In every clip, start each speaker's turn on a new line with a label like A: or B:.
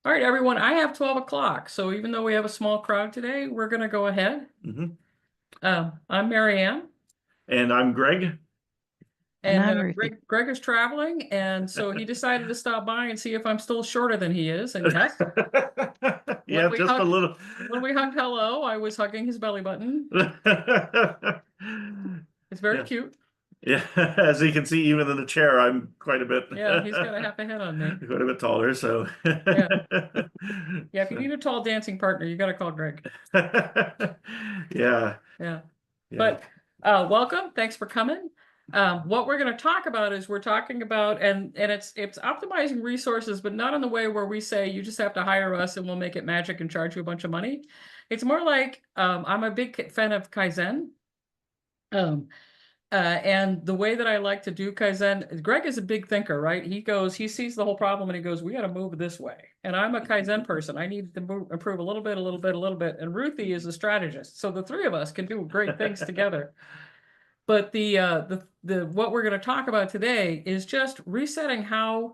A: All right, everyone, I have 12 o'clock. So even though we have a small crowd today, we're going to go ahead. I'm Mary Ann,
B: And I'm Greg.
A: and
C: I'm Ruthie.
A: Greg is traveling. And so he decided to stop by and see if I'm still shorter than he is. And yes,
B: Yeah, just a little.
A: when we hugged hello, I was hugging his belly button. It's very cute.
B: Yeah, as you can see, even in the chair, I'm quite a bit.
A: Yeah, he's got a half a head on me.
B: Quite a bit taller, so.
A: Yeah. Yeah, if you need a tall dancing partner, you got to call Greg.
B: Yeah.
A: Yeah.
B: Yeah.
A: But welcome. Thanks for coming. What we're going to talk about is we're talking about, and it's optimizing resources, but not in the way where we say you just have to hire us and we'll make it magic and charge you a bunch of money. It's more like I'm a big fan of Kaizen. And the way that I like to do Kaizen, Greg is a big thinker, right? He sees the whole problem and he goes, we got to move this way. And I'm a Kaizen person. I need to improve a little bit, a little bit, a little bit. And Ruthie is a strategist. So the three of us can do great things together. But what we're going to talk about today is just resetting how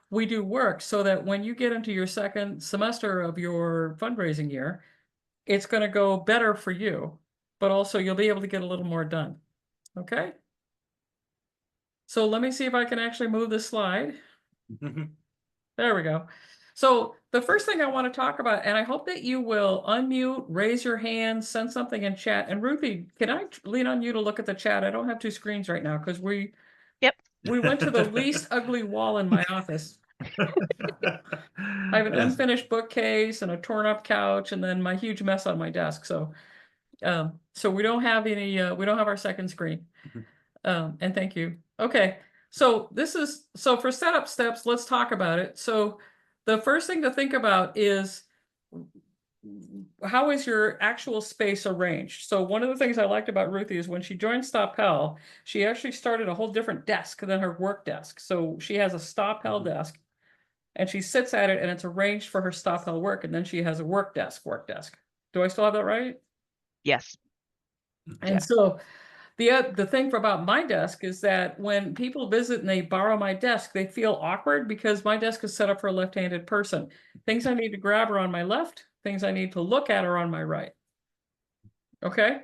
A: we do work so that when you get into your second semester of your fundraising year, it's going to go better for you, but also you'll be able to get a little more done. Okay. So let me see if I can actually move this slide. There we go. So the first thing I want to talk about, and I hope that you will unmute, raise your hand, send something in chat. And Ruthie, can I lean on you to look at the chat? I don't have two screens right now because we went to the least ugly wall in my office. I have an unfinished bookcase and a torn up couch and then my huge mess on my desk. So we don't have we don't have our second screen. And thank you. Okay. So for setup steps, let's talk about it. So the first thing to think about is how is your actual space arranged? So one of the things I liked about Ruthie is when she joined Staupell, she actually started a whole different desk than her work desk. So she has a Staupell desk and she sits at it and it's arranged for her Staupell work. And then she has a work desk. Do I still have that right?
C: Yes.
A: And so the thing about my desk is that when people visit and they borrow my desk, they feel awkward because my desk is set up for a left-handed person. Things I need to grab are on my left. Things I need to look at are on my right. Okay.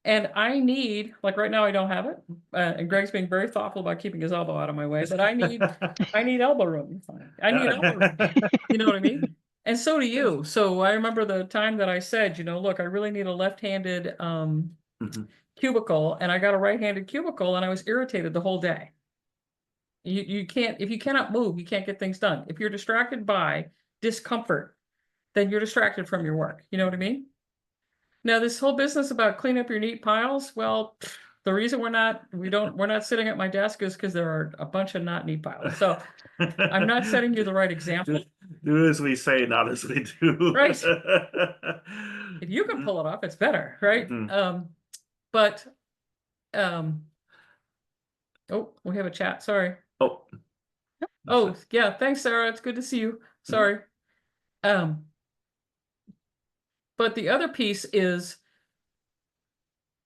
A: And I need, like right now, I don't have it. And Greg's being very thoughtful about keeping his elbow out of my way, but I need elbow room. I need elbow room. You know what I mean? And so do you. So I remember the time that I said, look, I really need a left-handed cubicle, and I got a right-handed cubicle, and I was irritated the whole day. You can't, if you cannot move, you can't get things done. If you're distracted by discomfort, then you're distracted from your work. You know what I mean? Now, this whole business about clean up your neat piles, well, the reason we're not sitting at my desk is because there are a bunch of not neat piles. So I'm not setting you the right example.
B: Do as we say, not as we do.
A: Right. If you can pull it off, it's better, right? But oh, we have a chat. Sorry. Oh, yeah. Thanks, Sarah. It's good to see you. Sorry. But the other piece is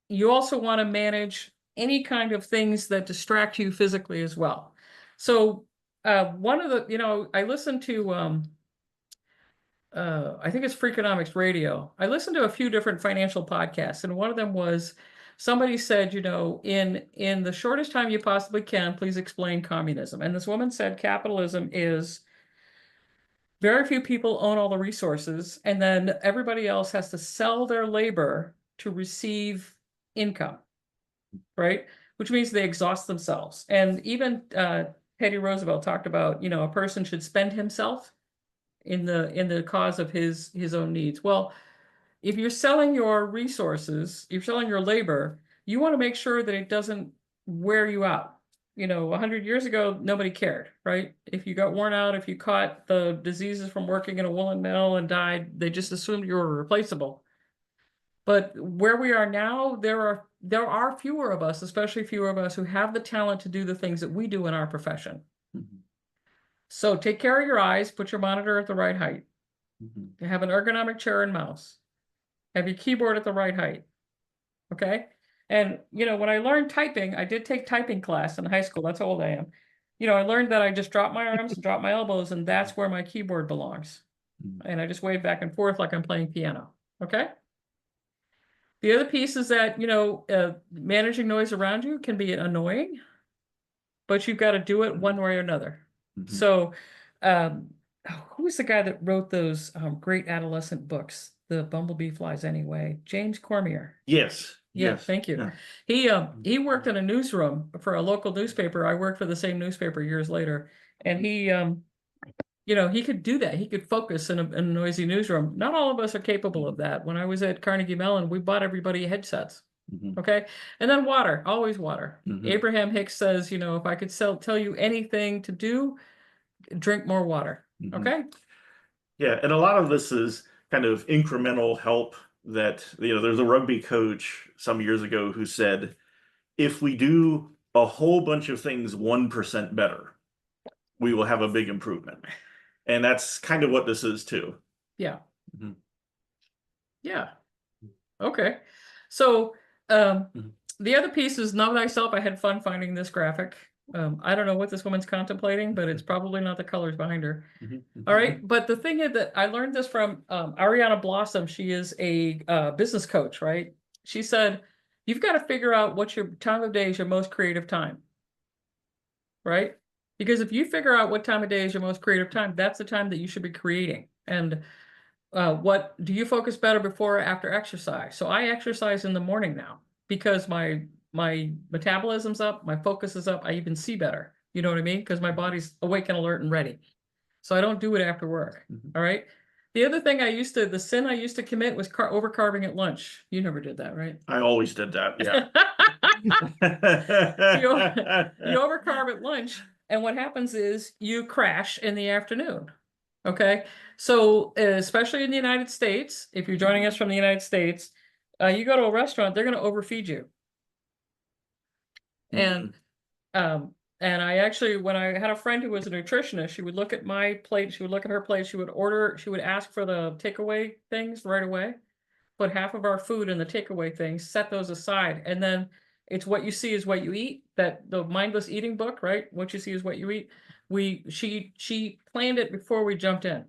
A: you also want to manage any kind of things that distract you physically as well. So one of the, I listened to I think it's Freakonomics Radio. I listened to a few different financial podcasts, and one of them was somebody said, in the shortest time you possibly can, please explain communism. And this woman said capitalism is very few people own all the resources, and then everybody else has to sell their labor to receive income, right? Which means they exhaust themselves. And even Teddy Roosevelt talked about, a person should spend himself in the cause of his own needs. Well, if you're selling your resources, you're selling your labor, you want to make sure that it doesn't wear you out. 100 years ago, nobody cared, right? If you got worn out, if you caught the diseases from working in a woolen mill and died, they just assumed you were replaceable. But where we are now, there are fewer of us, especially fewer of us who have the talent to do the things that we do in our profession. So take care of your eyes, put your monitor at the right height. Have an ergonomic chair and mouse. Have your keyboard at the right height. Okay? And, when I learned typing, I did take typing class in high school. That's how old I am. I learned that I just drop my arms and drop my elbows, and that's where my keyboard belongs. And I just wave back and forth like I'm playing piano. Okay. The other piece is that, managing noise around you can be annoying, but you've got to do it one way or another. So, um, who was the guy that wrote those great adolescent books, The Bumblebee Flies Anyway? James Cormier.
B: Yes.
A: Yeah,
B: Yes.
A: thank you.
B: Yeah.
A: He worked in a newsroom for a local newspaper. I worked for the same newspaper years later, and he he could do that. He could focus in a noisy newsroom. Not all of us are capable of that. When I was at Carnegie Mellon, we bought everybody headsets. Okay. And then water, always water. Abraham Hicks says, if I could tell you anything to do, drink more water. Okay.
B: Yeah. And a lot of this is kind of incremental help that, there's a rugby coach some years ago who said, if we do a whole bunch of things 1% better, we will have a big improvement. And that's kind of what this is too.
A: Yeah. Yeah. Okay. So the other piece is know thyself. I had fun finding this graphic. I don't know what this woman's contemplating, but it's probably not the colors behind her. All right. But the thing is that I learned this from Ariana Blossom. She is a business coach, right? She said, you've got to figure out what your time of day is your most creative time, right? Because if you figure out what time of day is your most creative time, that's the time that you should be creating. And what do you focus better before or after exercise? So I exercise in the morning now because my metabolism's up, my focus is up, I even see better. You know what I mean? Because my body's awake and alert and ready. So I don't do it after work. All right. The other thing the sin I used to commit was overcarving at lunch. You never did that, right?
B: I always did that. Yeah.
A: You overcarb at lunch, and what happens is you crash in the afternoon. Okay. So especially in the United States, if you're joining us from the United States, you go to a restaurant, they're going to overfeed you. And I actually, when I had a friend who was a nutritionist, she would look at my plate, she would look at her plate, she would ask for the takeaway things right away, put half of our food in the takeaway things, set those aside, and then it's what you see is what you eat. That the mindless eating book, right? What you see is what you eat. She planned it before we jumped in.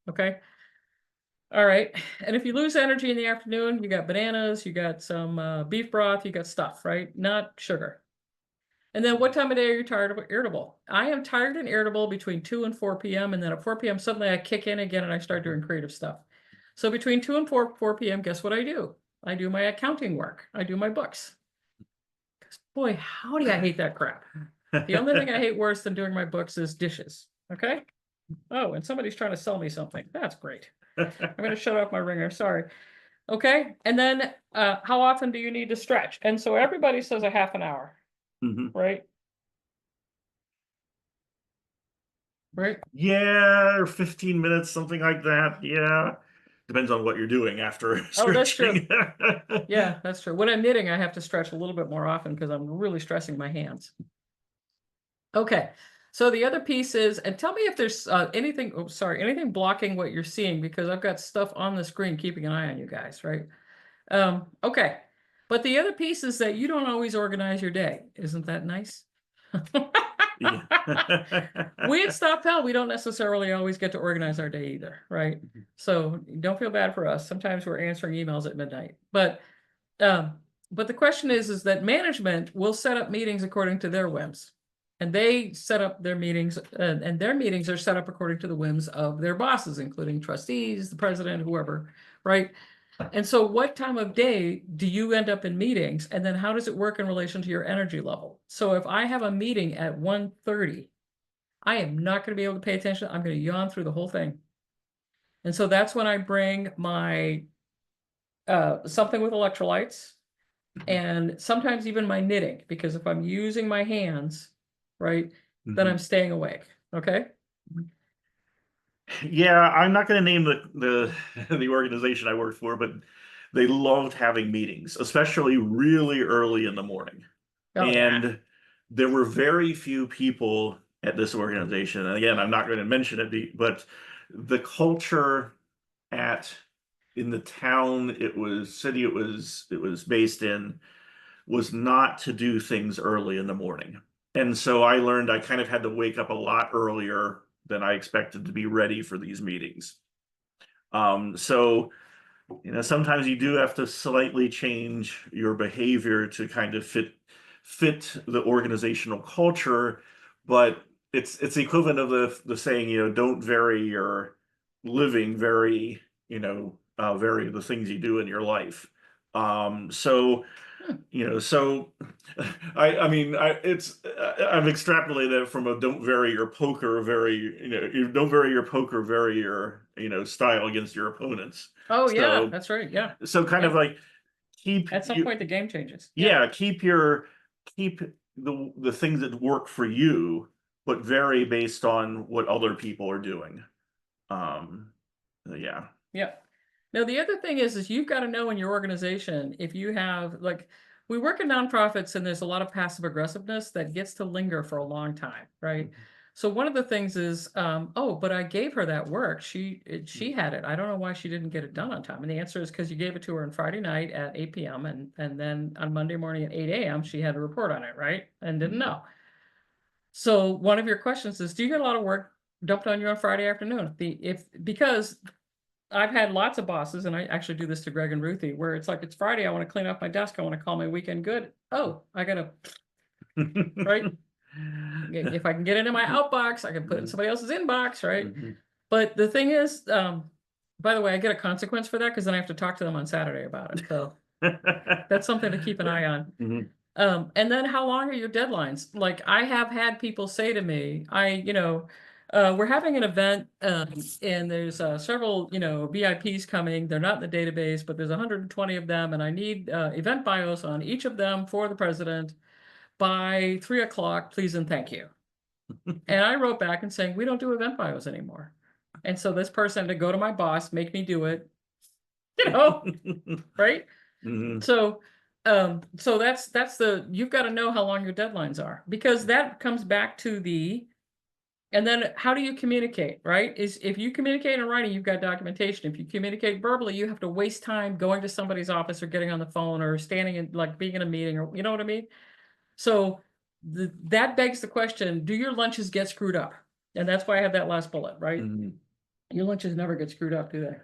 A: Okay. All right. And if you lose energy in the afternoon, you got bananas, you got some beef broth, you got stuff, right? Not sugar. And then what time of day are you tired or irritable? I am tired and irritable between 2 and 4 p.m. And then at 4 p.m. suddenly I kick in again and I start doing creative stuff. So between 2 and 4 p.m., guess what I do? I do my accounting work. I do my books. Boy, how do I hate that crap? The only thing I hate worse than doing my books is dishes. Okay. Oh, and somebody's trying to sell me something. That's great. I'm going to shut off my ringer. Sorry. Okay. And then how often do you need to stretch? And so everybody says a half an hour. Right? Right?
B: Yeah, or 15 minutes, something like that. Yeah. Depends on what you're doing after
A: Oh, that's true.
B: stretching.
A: Yeah, that's true. When I'm knitting, I have to stretch a little bit more often because I'm really stressing my hands. Okay. So the other piece is, and tell me if there's anything blocking what you're seeing, because I've got stuff on the screen keeping an eye on you guys, right? Okay. But the other piece is that you don't always organize your day. Isn't that nice? We at Staupell, we don't necessarily always get to organize our day either, right? So don't feel bad for us. Sometimes we're answering emails at midnight. But the question is that management will set up meetings according to their whims. And they set up their meetings, and their meetings are set up according to the whims of their bosses, including trustees, the president, whoever, right? And so what time of day do you end up in meetings? And then how does it work in relation to your energy level? So if I have a meeting at 1:30, I am not going to be able to pay attention. I'm going to yawn through the whole thing. And so that's when I bring my something with electrolytes and sometimes even my knitting, because if I'm using my hands, right, then I'm staying awake. Okay.
B: Yeah, I'm not going to name the the organization I worked for, but they loved having meetings, especially really early in the morning.
A: Oh,
B: and
A: yeah.
B: there were very few people at this organization. And again, I'm not going to mention it, but the culture in the town city it was based in was not to do things early in the morning. And so I learned I kind of had to wake up a lot earlier than I expected to be ready for these meetings. So, sometimes you do have to slightly change your behavior to kind of fit the organizational culture, but it's the equivalent of the saying, don't vary your living, vary the things you do in your life. So so I mean I've extrapolated it from a don't vary your poker, you don't vary your poker, vary your style against your opponents.
A: Oh yeah,
B: So
A: that's right. Yeah.
B: kind of
A: Yeah.
B: like keep
A: At some
B: you
A: point the game changes. Yeah.
B: yeah, keep the things that work for you, but vary based on what other people are doing. Um yeah.
A: Yeah. Now, the other thing is you've got to know in your organization if you have like we work in nonprofits and there's a lot of passive aggressiveness that gets to linger for a long time, right? So one of the things is, oh, but I gave her that work. She had it. I don't know why she didn't get it done on time. And the answer is because you gave it to her on Friday night at 8 p.m. and then on Monday morning at 8 a.m. she had a report on it, right? And didn't know. So one of your questions is, do you get a lot of work dumped on you on Friday afternoon? Because I've had lots of bosses, and I actually do this to Greg and Ruthie, where it's like, it's Friday, I want to clean up my desk, I want to call my weekend good. Oh, I gotta, right? If I can get it in my outbox, I can put it in somebody else's inbox, right? But the thing is, by the way, I get a consequence for that because then I have to talk to them on Saturday about it. So that's something to keep an eye on. And then how long are your deadlines? Like I have had people say to me, we're having an event and there's several, VIPs coming. They're not in the database, but there's 120 of them. And I need event bios on each of them for the president by 3 o'clock, please and thank you. And I wrote back and saying, we don't do event bios anymore. And so this person had to go to my boss, make me do it, right? So you've got to know how long your deadlines are because that comes back to and then how do you communicate, right? Is if you communicate in writing, you've got documentation. If you communicate verbally, you have to waste time going to somebody's office or getting on the phone or standing in like being in a meeting or you know what I mean? So that begs the question, do your lunches get screwed up? And that's why I have that last bullet, right? Your lunches never get screwed up, do they?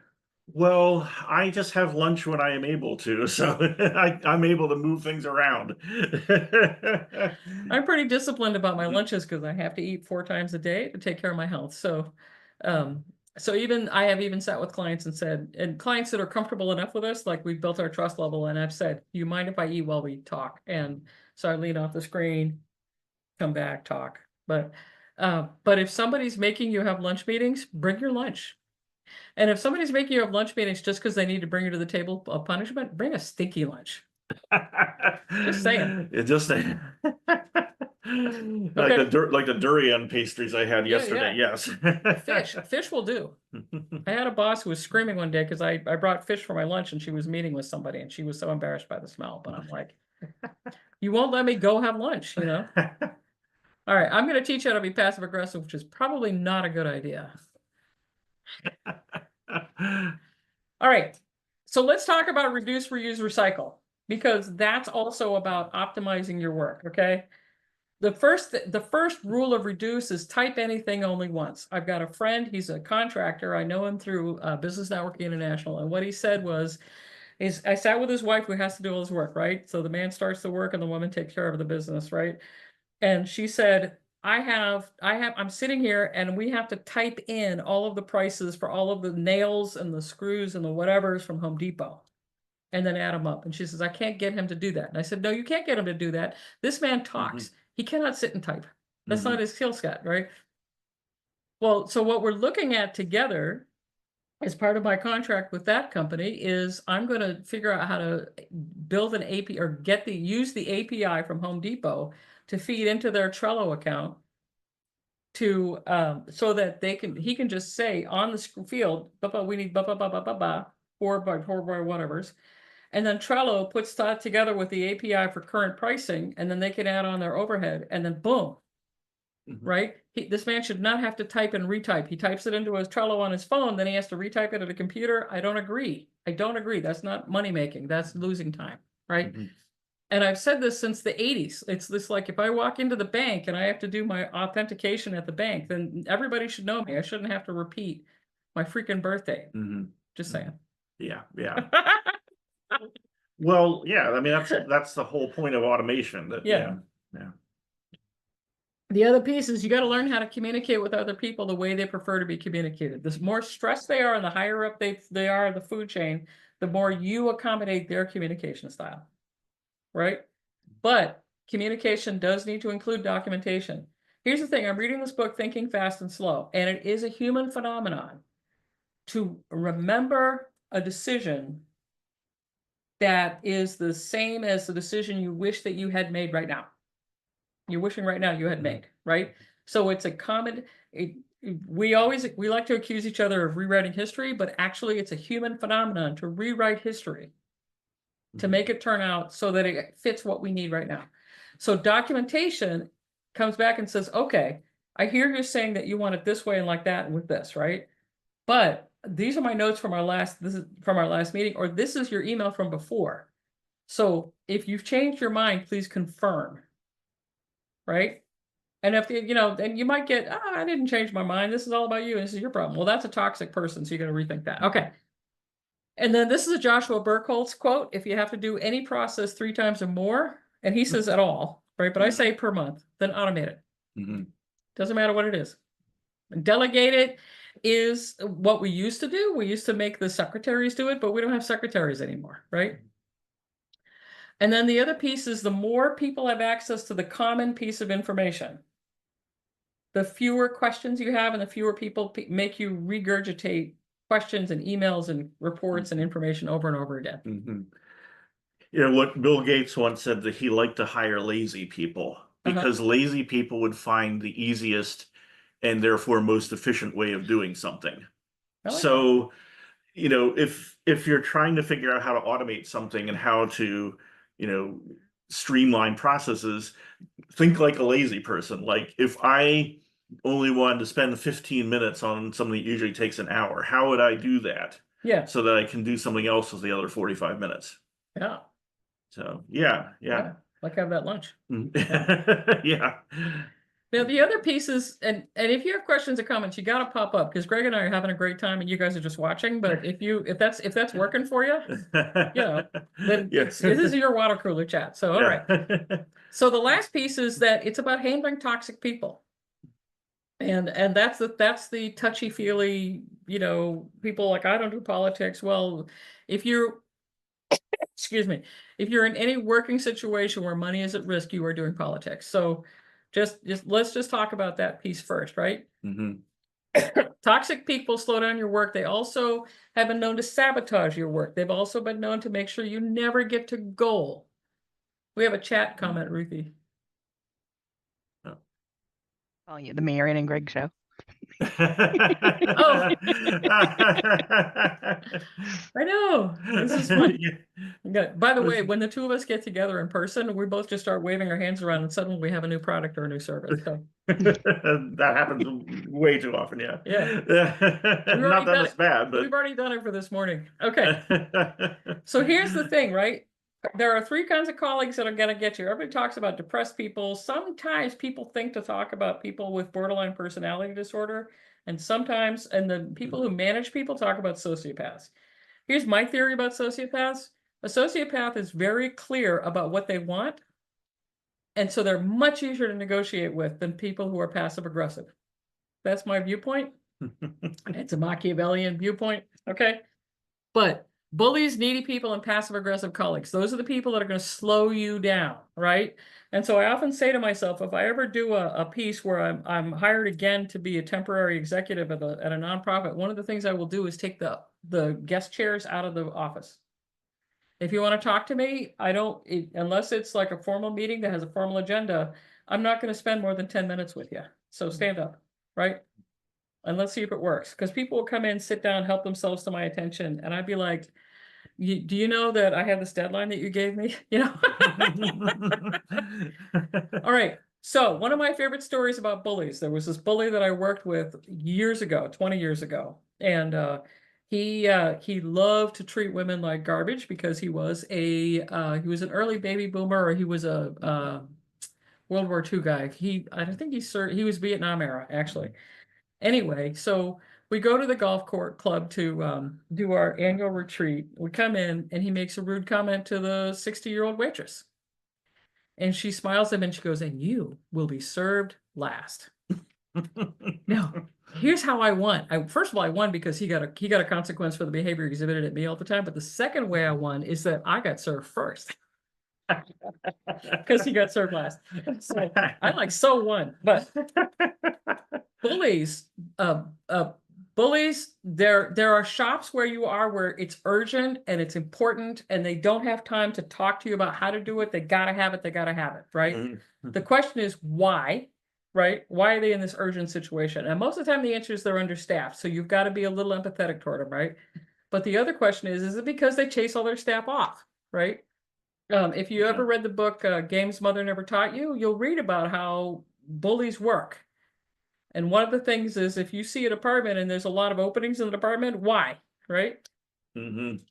B: Well, I just have lunch when I am able to, so I'm able to move things around.
A: I'm pretty disciplined about my lunches because I have to eat 4 times a day to take care of my health. Um, so even I have even sat with clients and said, and clients that are comfortable enough with us, like we've built our trust level, and I've said, "Do you mind if I eat while we talk?" And so I lean off the screen, come back, talk. But if somebody's making you have lunch meetings, bring your lunch. And if somebody's making you have lunch meetings just because they need to bring you to the table of punishment, bring a stinky lunch. Just saying.
B: It just like
A: Okay.
B: like the durian pastries I had yesterday. Yes.
A: Fish will do. I had a boss who was screaming one day because I brought fish for my lunch and she was meeting with somebody and she was so embarrassed by the smell. But I'm like, you won't let me go have lunch, All right, I'm going to teach you how to be passive aggressive, which is probably not a good idea. All right, so let's talk about reduce, reuse, recycle, because that's also about optimizing your work, okay? The first rule of reduce is type anything only once. I've got a friend, he's a contractor. I know him through Business Network International. And what he said is I sat with his wife who has to do all his work, right? So the man starts the work and the woman takes care of the business, right? And she said, I'm sitting here and we have to type in all of the prices for all of the nails and the screws and the whatevers from Home Depot and then add them up. And she says, I can't get him to do that. And I said, no, you can't get him to do that. This man talks. He cannot sit and type. That's not his skill set, right? Well, so what we're looking at together as part of my contract with that company is I'm going to figure out how to build an API or use the API from Home Depot to feed into their Trello account to so that he can just say on the field, we need 4 by whatever's. And then Trello puts that together with the API for current pricing, and then they can add on their overhead, and then boom, right? This man should not have to type and retype. He types it into his Trello on his phone, then he has to retype it at a computer. I don't agree. That's not money making. That's losing time, right? And I've said this since the 80s. It's this like if I walk into the bank and I have to do my authentication at the bank, then everybody should know me. I shouldn't have to repeat my freaking birthday.
B: Mhm.
A: Just saying.
B: Yeah, yeah. Well, yeah, I mean, that's the whole point of automation. That
A: Yeah.
B: yeah.
A: The other piece is you got to learn how to communicate with other people the way they prefer to be communicated. The more stressed they are and the higher up they are in the food chain, the more you accommodate their communication style, right? But communication does need to include documentation. Here's the thing, I'm reading this book, Thinking Fast and Slow, and it is a human phenomenon to remember a decision that is the same as the decision you wish that you had made right now. You're wishing right now you had made, right? So it's a common, we like to accuse each other of rewriting history, but actually it's a human phenomenon to rewrite history to make it turn out so that it fits what we need right now. So documentation comes back and says, okay, I hear you saying that you want it this way and like that and with this, right? But these are my notes from this is from our last meeting, or this is your email from before. So if you've changed your mind, please confirm, right? And if then you might get, I didn't change my mind. This is all about you. This is your problem. Well, that's a toxic person. So you got to rethink that. Okay. And then this is a Joshua Burkholz quote. If you have to do any process 3 times or more, and he says at all, right? But I say per month, then automate it. Doesn't matter what it is. Delegate it is what we used to do. We used to make the secretaries do it, but we don't have secretaries anymore, right? And then the other piece is the more people have access to the common piece of information, the fewer questions you have and the fewer people make you regurgitate questions and emails and reports and information over and over again.
B: You know what Bill Gates once said, that he liked to hire lazy people because lazy people would find the easiest and therefore most efficient way of doing something. So, you know, if you're trying to figure out how to automate something and how to, you know, streamline processes, think like a lazy person. Like if I only wanted to spend 15 minutes on something that usually takes an hour, how would I do that?
A: Yeah.
B: So that I can do something else with the other 45 minutes.
A: Yeah.
B: So yeah.
A: Like have that lunch.
B: Yeah.
A: Now the other pieces, and if you have questions or comments, you got to pop up because Greg and I are having a great time, and you guys are just watching. But if that's working for you, then this is your water cooler chat. So all right. So the last piece is that it's about handling toxic people, and that's the touchy feely, people like, I don't do politics. Well, if you're excuse me, if you're in any working situation where money is at risk, you are doing politics. So just let's just talk about that piece first, right? Toxic people slow down your work. They also have been known to sabotage your work. They've also been known to make sure you never get to goal. We have a chat comment, Ruthie.
C: Oh, yeah, the Marion and Greg show.
A: Oh, I know. This is fun. By the way, when the two of us get together in person, we both just start waving our hands around, and suddenly we have a new product or a new service. So
B: that happens way too often. Yeah. Not that it's bad, but
A: we've already done it for this morning. Okay. So here's the thing, right? There are 3 kinds of colleagues that are going to get you. Everybody talks about depressed people. Sometimes people think to talk about people with borderline personality disorder. And sometimes, and the people who manage people talk about sociopaths. Here's my theory about sociopaths. A sociopath is very clear about what they want. And so they're much easier to negotiate with than people who are passive aggressive. That's my viewpoint. It's a Machiavellian viewpoint. Okay. But bullies, needy people, and passive aggressive colleagues, those are the people that are going to slow you down, right? And so I often say to myself, if I ever do a piece where I'm hired again to be a temporary executive at a nonprofit, one of the things I will do is take the guest chairs out of the office. If you want to talk to me, unless it's like a formal meeting that has a formal agenda, I'm not going to spend more than 10 minutes with you. So stand up, right? And let's see if it works. Because people will come in, sit down, help themselves to my attention. And I'd be like, do you know that I have this deadline that you gave me? All right. So one of my favorite stories about bullies, there was this bully that I worked with years ago, 20 years ago. And he loved to treat women like garbage because he was an early baby boomer, or he was a World War II guy. I think he was Vietnam era, actually. Anyway, so we go to the golf court club to do our annual retreat. We come in and he makes a rude comment to the 60-year-old waitress. And she smiles at him and she goes, and you will be served last. Now, here's how I won. First of all, I won because he got a consequence for the behavior he exhibited at me all the time. But the second way I won is that I got served first. Because he got served last. So I like so won. But bullies, bullies, there are shops where you are where it's urgent and it's important and they don't have time to talk to you about how to do it. They gotta have it, right?
B: Mm-hmm.
A: The question is why, right? Why are they in this urgent situation? And most of the time the answer is they're understaffed. So you've got to be a little empathetic toward them, right? But the other question is it because they chase all their staff off, right? If you ever read the book Games Mother Never Taught You, you'll read about how bullies work. And one of the things is if you see a department and there's a lot of openings in the department, why? Right?
B: Mm-hmm.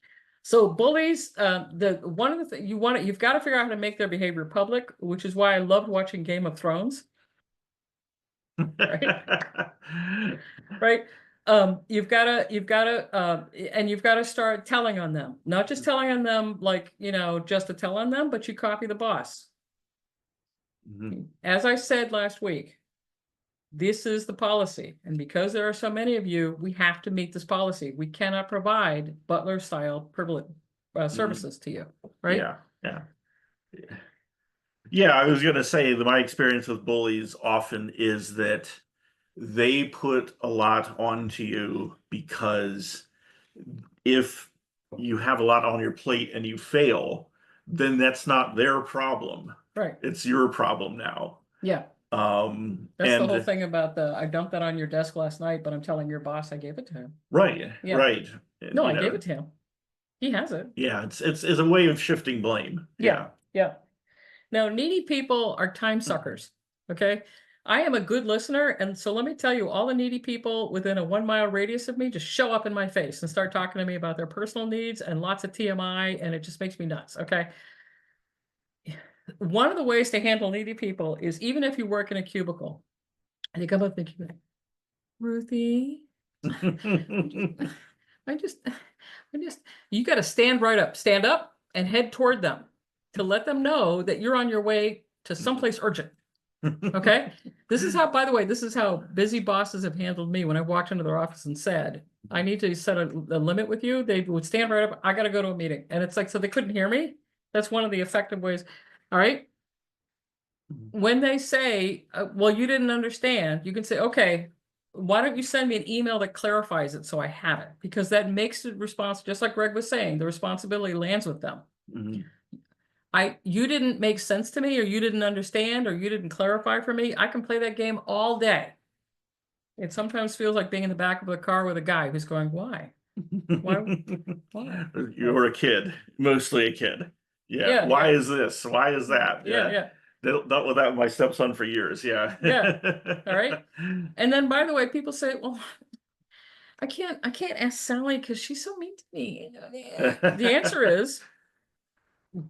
A: So bullies, one of the things you've got to figure out how to make their behavior public, which is why I loved watching Game of Thrones. Right? Right? You've got to start telling on them, not just telling on them like, just to tell on them, but you copy the boss.
B: Mm-hmm.
A: As I said last week, this is the policy. And because there are so many of you, we have to meet this policy. We cannot provide butler style privilege services to you, right?
B: Yeah, I was going to say that my experience with bullies often is that they put a lot onto you because if you have a lot on your plate and you fail, then that's not their problem.
A: Right.
B: It's your problem now.
A: Yeah. That's
B: and
A: the whole thing about I dumped that on your desk last night, but I'm telling your boss I gave it to him.
B: Right.
A: Yeah.
B: Right.
A: No, I gave it to him. He has it.
B: Yeah, it's a way of shifting blame.
A: Yeah. Now, needy people are time suckers. Okay. I am a good listener. And so let me tell you, all the needy people within a 1-mile radius of me just show up in my face and start talking to me about their personal needs and lots of TMI. And it just makes me nuts. Okay. One of the ways to handle needy people is even if you work in a cubicle and you come up and you go, Ruthie, you got to stand up and head toward them to let them know that you're on your way to someplace urgent. Okay. This is how busy bosses have handled me when I walked into their office and said, I need to set a limit with you. They would stand right up. I got to go to a meeting. And it's like, so they couldn't hear me. That's one of the effective ways. All right. When they say, well, you didn't understand, you can say, okay, why don't you send me an email that clarifies it so I have it? Because that makes the response, just like Greg was saying, the responsibility lands with them.
B: Mm-hmm.
A: You didn't make sense to me, or you didn't understand, or you didn't clarify for me. I can play that game all day. It sometimes feels like being in the back of a car with a guy who's going, why? Why?
B: You're a kid, mostly a kid. Yeah. Why is this? Why is that?
A: Yeah.
B: Dealt with that with my stepson for years. Yeah.
A: All right. And then, by the way, people say, well, I can't ask Sally because she's so mean to me. The answer is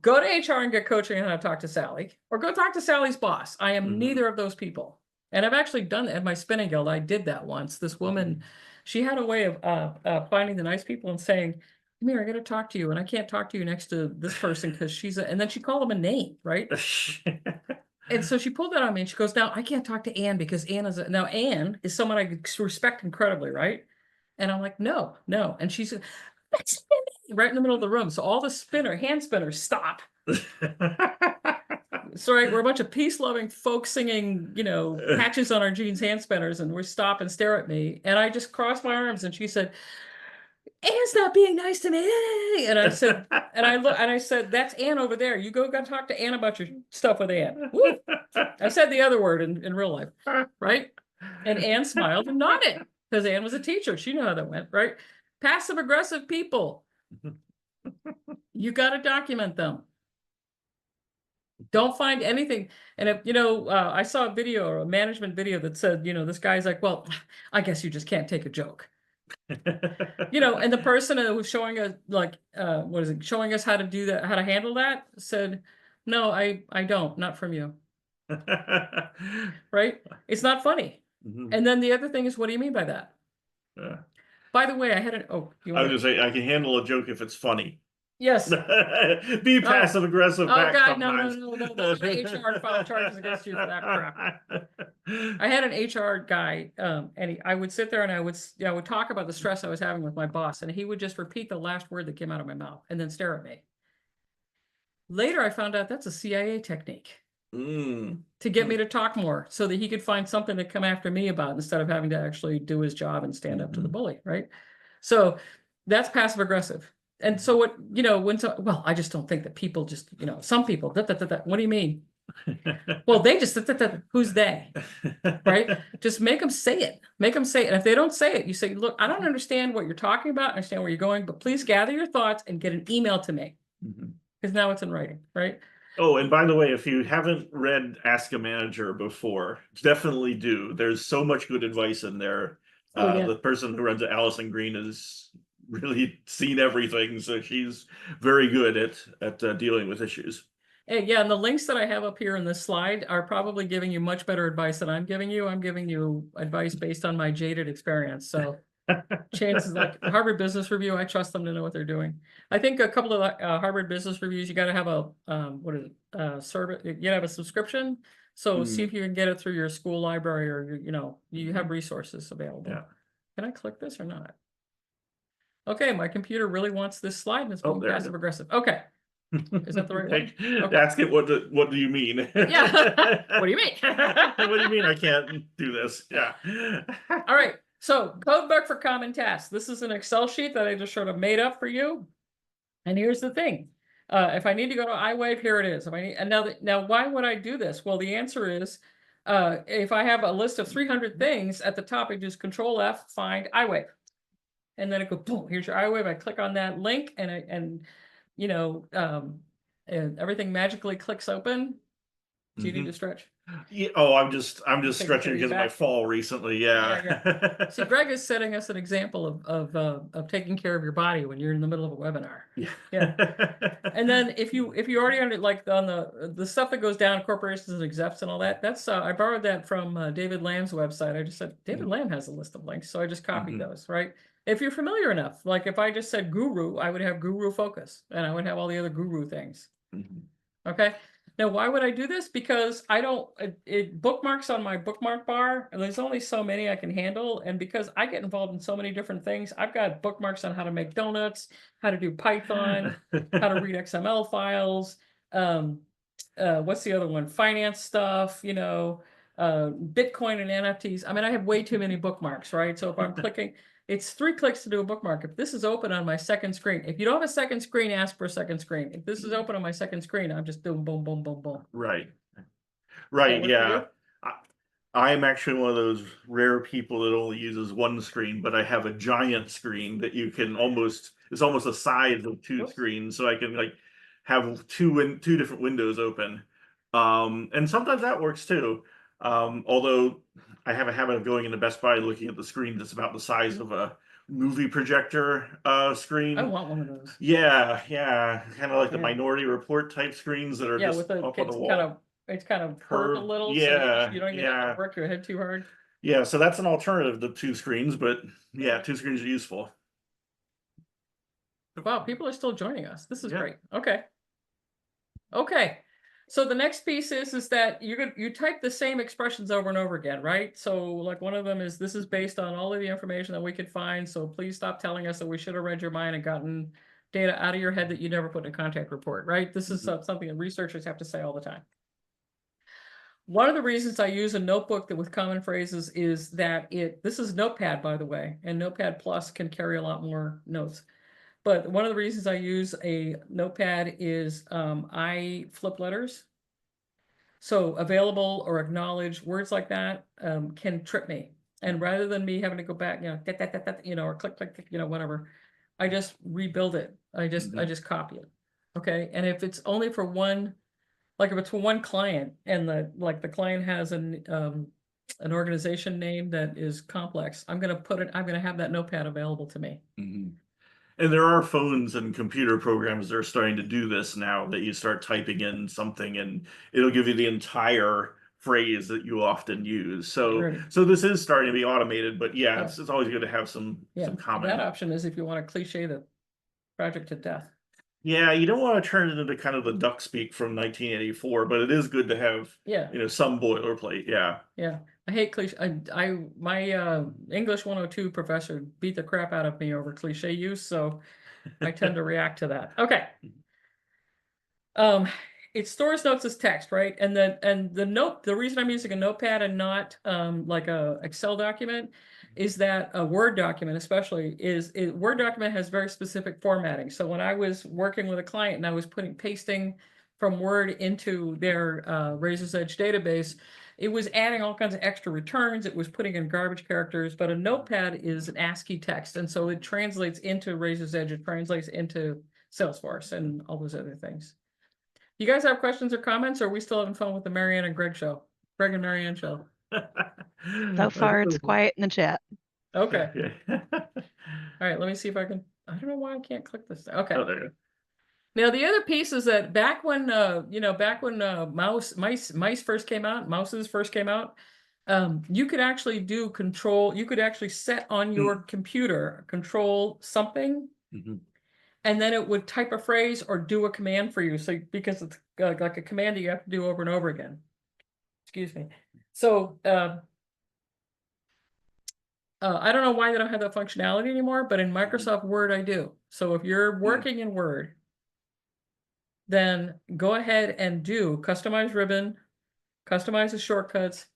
A: go to HR and get coaching on how to talk to Sally, or go talk to Sally's boss. I am neither of those people. And I've actually done that at my spinning guild. I did that once. This woman, she had a way of finding the nice people and saying, come here, I got to talk to you. And I can't talk to you next to this person because she's and then she called them a name, right? And so she pulled that on me and she goes, now I can't talk to Anne because Anne is someone I respect incredibly, right? And I'm like, no. And she's right in the middle of the room. So all the hand spinners stop. Sorry, we're a bunch of peace-loving folks singing, patches on our jeans hand spinners, and we stop and stare at me. And I just crossed my arms and she said, Anne's not being nice to me. And I said, I said, that's Anne over there. You go talk to Anne about your stuff with Anne. Woo! I said the other word in real life, right? And Anne smiled and nodded because Anne was a teacher. She knew how that went, right? Passive aggressive people. You got to document them. Don't find anything. And if, I saw a video or a management video that said, this guy's like, well, I guess you just can't take a joke. And the person who was showing us showing us how to do that, how to handle that, said, no, I don't, not from you. Right? It's not funny. And then the other thing is, what do you mean by that?
B: Yeah.
A: By the way, I had you
B: I was
A: want
B: gonna say I can handle a joke if it's funny.
A: yes.
B: Be
A: Oh,
B: passive aggressive
A: oh
B: back
A: God, no, no,
B: sometimes.
A: no, no. That's my HR file charges against you for that crap. I had an HR guy, and I would sit there and I would talk about the stress I was having with my boss, and he would just repeat the last word that came out of my mouth and then stare at me. Later, I found out that's a CIA technique to get me to talk more so that he could find something to come after me about instead of having to actually do his job and stand up to the bully, right? So that's passive aggressive. And so what, well, I just don't think that people just, some people, what do you mean? Well, they just, who's they? Right? Just make them say it. Make them say it. And if they don't say it, you say, look, I don't understand what you're talking about, I understand where you're going, but please gather your thoughts and get an email to me. Because now it's in writing, right?
B: Oh, and by the way, if you haven't read Ask a Manager before, definitely do. There's so much good advice in there.
A: Oh, yeah.
B: The person who runs it, Allison Green, has really seen everything, so she's very good at dealing with issues.
A: Hey, yeah, and the links that I have up here in this slide are probably giving you much better advice than I'm giving you. I'm giving you advice based on my jaded experience. So chances like Harvard Business Review, I trust them to know what they're doing. I think a couple of Harvard Business Reviews, you got to have a what is it? Service. You got to have a subscription. So see if you can get it through your school library or you have resources available.
B: Yeah.
A: Can I click this or not? Okay, my computer really wants this slide and it's being passive aggressive. Okay. Is that the right one? Okay.
B: Ask it what do you mean?
A: Yeah. What do you mean?
B: What do you mean I can't do this? Yeah.
A: All right. So codebook for common tasks. This is an Excel sheet that I just sort of made up for you. And here's the thing. If I need to go to iWave, here it is. If I need, and now why would I do this? Well, the answer is if I have a list of 300 things at the top, I just Control F, find iWave. And then it goes, boom, here's your iWave. I click on that link and everything magically clicks open. Do you need to stretch?
B: Yeah, oh, I'm just
A: Take
B: stretching because of my fall recently. Yeah.
A: See, Greg is setting us an example of taking care of your body when you're in the middle of a webinar. Yeah. And then if you already on the stuff that goes down, corporations and execs and all that, that's I borrowed that from David Lamb's website. I just said David Lamb has a list of links, so I just copied those, right? If you're familiar enough, like if I just said guru, I would have guru focus and I would have all the other guru things. Okay. Now, why would I do this? Because I don't, it bookmarks on my bookmark bar, and there's only so many I can handle. And because I get involved in so many different things, I've got bookmarks on how to make donuts, how to do Python, how to read XML files. What's the other one? Finance stuff, Bitcoin and NFTs. I mean, I have way too many bookmarks, right? So if I'm clicking, it's 3 clicks to do a bookmark. If this is open on my second screen, if you don't have a second screen, ask for a second screen. If this is open on my second screen, I'm just doing boom, boom, boom, boom.
B: Right.
A: That
B: Yeah. I'm actually one of those rare people that only uses one screen, but I have a giant screen that you can it's almost the size of 2 screens, so I can like have two different windows open. And sometimes that works too. Although I have a habit of going into Best Buy and looking at the screen that's about the size of a movie projector screen.
A: I want one of those.
B: Yeah, kind of like the Minority Report type screens that are just
A: with
B: up on the wall.
A: It's kind of curved a little,
B: yeah,
A: so you don't even have to work your head too hard.
B: Yeah, so that's an alternative to 2 screens, but yeah, 2 screens are useful.
A: Wow, people are still joining us. This is great. Okay. So the next piece is that you type the same expressions over and over again, right? So like one of them is this is based on all of the information that we could find. So please stop telling us that we should have read your mind and gotten data out of your head that you never put in a contact report, right? This is something that researchers have to say all the time. One of the reasons I use a notebook with common phrases is that this is Notepad, by the way, and Notepad Plus can carry a lot more notes. But one of the reasons I use a notepad is I flip letters. So available or acknowledge words like that can trip me. And rather than me having to go back, or click, whatever, I just rebuild it. I just copy it. Okay. And if it's only for one, like if it's for one client and the client has an organization name that is complex, I'm going to have that notepad available to me.
B: And there are phones and computer programs that are starting to do this now, that you start typing in something and it'll give you the entire phrase that you often use. So
A: Right.
B: so this is starting to be automated, but yeah,
A: Yeah.
B: it's always good to have some
A: Yeah,
B: common.
A: that option is if you want to cliche the project to death.
B: Yeah, you don't want to turn it into kind of the duck speak from 1984, but it is good to have,
A: Yeah,
B: some boilerplate. Yeah.
A: yeah. I hate cliche. My English 102 professor beat the crap out of me over cliche use, so I tend to react to that. Okay. It stores notes as text, right? And the reason I'm using a notepad and not like a Excel document is that a Word document especially Word document has very specific formatting. So when I was working with a client and I was pasting from Word into their Razor's Edge database, it was adding all kinds of extra returns. It was putting in garbage characters, but a notepad is an ASCII text. And so it translates into Razor's Edge, it translates into Salesforce and all those other things. You guys have questions or comments, or are we still having fun with the Marianne and Greg show? Greg and Marianne show.
C: So far, it's quiet in the chat.
A: Okay. All right, let me see if I can. I don't know why I can't click this. Okay.
B: Oh, there you go.
A: Now the other piece is that back when mice first came out, mouses first came out, you could actually do control. You could actually set on your computer control something.
B: Mhm.
A: And then it would type a phrase or do a command for you. So because it's like a command that you have to do over and over again. Excuse me. So I don't know why they don't have that functionality anymore, but in Microsoft Word I do. So if you're working in Word, then go ahead and do customize ribbon, customize the shortcuts,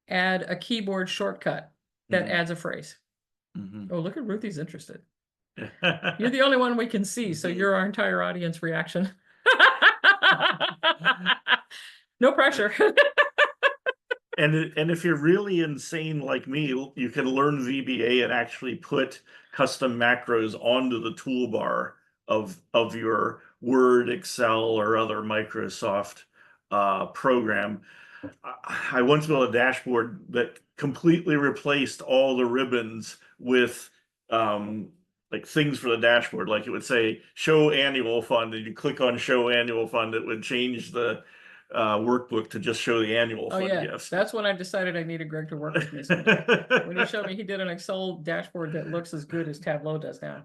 A: add a keyboard shortcut that adds a phrase. Oh, look at Ruthie's interested. You're the only one we can see, so you're our entire audience reaction. No pressure.
B: And if you're really insane like me, you can learn VBA and actually put custom macros onto the toolbar of your Word, Excel, or other Microsoft program. I once built a dashboard that completely replaced all the ribbons with like things for the dashboard. Like it would say show annual fund, and you click on show annual fund, it would change the workbook to just show the annual
A: Oh
B: fund
A: yeah,
B: gifts.
A: that's when I decided I needed Greg to work with me someday. When he showed me, he did an Excel dashboard that looks as good as Tableau does now.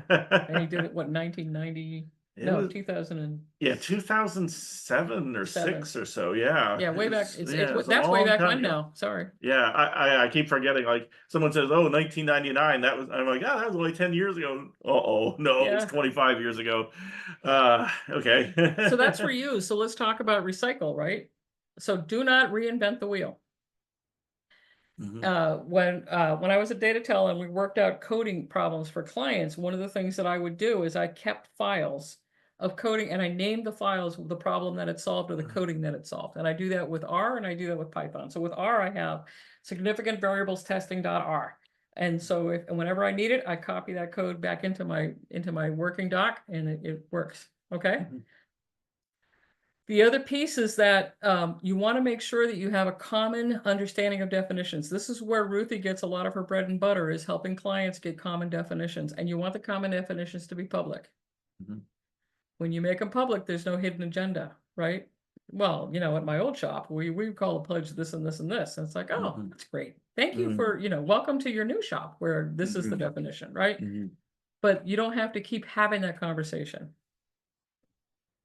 A: And he did it, what, 1990? No, 2000 and
B: yeah, 2007 or 6 or so. Yeah.
A: yeah, way back.
B: It's
A: That's way back when
B: ago.
A: now. Sorry.
B: Yeah, I keep forgetting. Like someone says, "Oh, 1999." That was. I'm like, "Ah, that was only 10 years ago." Oh, no, it was
A: Yeah.
B: 25 years ago. Okay.
A: So that's for you. So let's talk about recycle, right? So do not reinvent the wheel. When I was at Datatel and we worked out coding problems for clients, one of the things that I would do is I kept files of coding and I named the files the problem that it solved or the coding that it solved. And I do that with R and I do that with Python. So with R, I have significant variables testing.r. And so whenever I need it, I copy that code back into my working doc and it works. Okay. The other piece is that you want to make sure that you have a common understanding of definitions. This is where Ruthie gets a lot of her bread and butter, is helping clients get common definitions. And you want the common definitions to be public. When you make them public, there's no hidden agenda, right? Well, at my old shop, we call a pledge this and this and this. And it's like, oh, that's great. Thank you for, welcome to your new shop where this is the definition, right? But you don't have to keep having that conversation,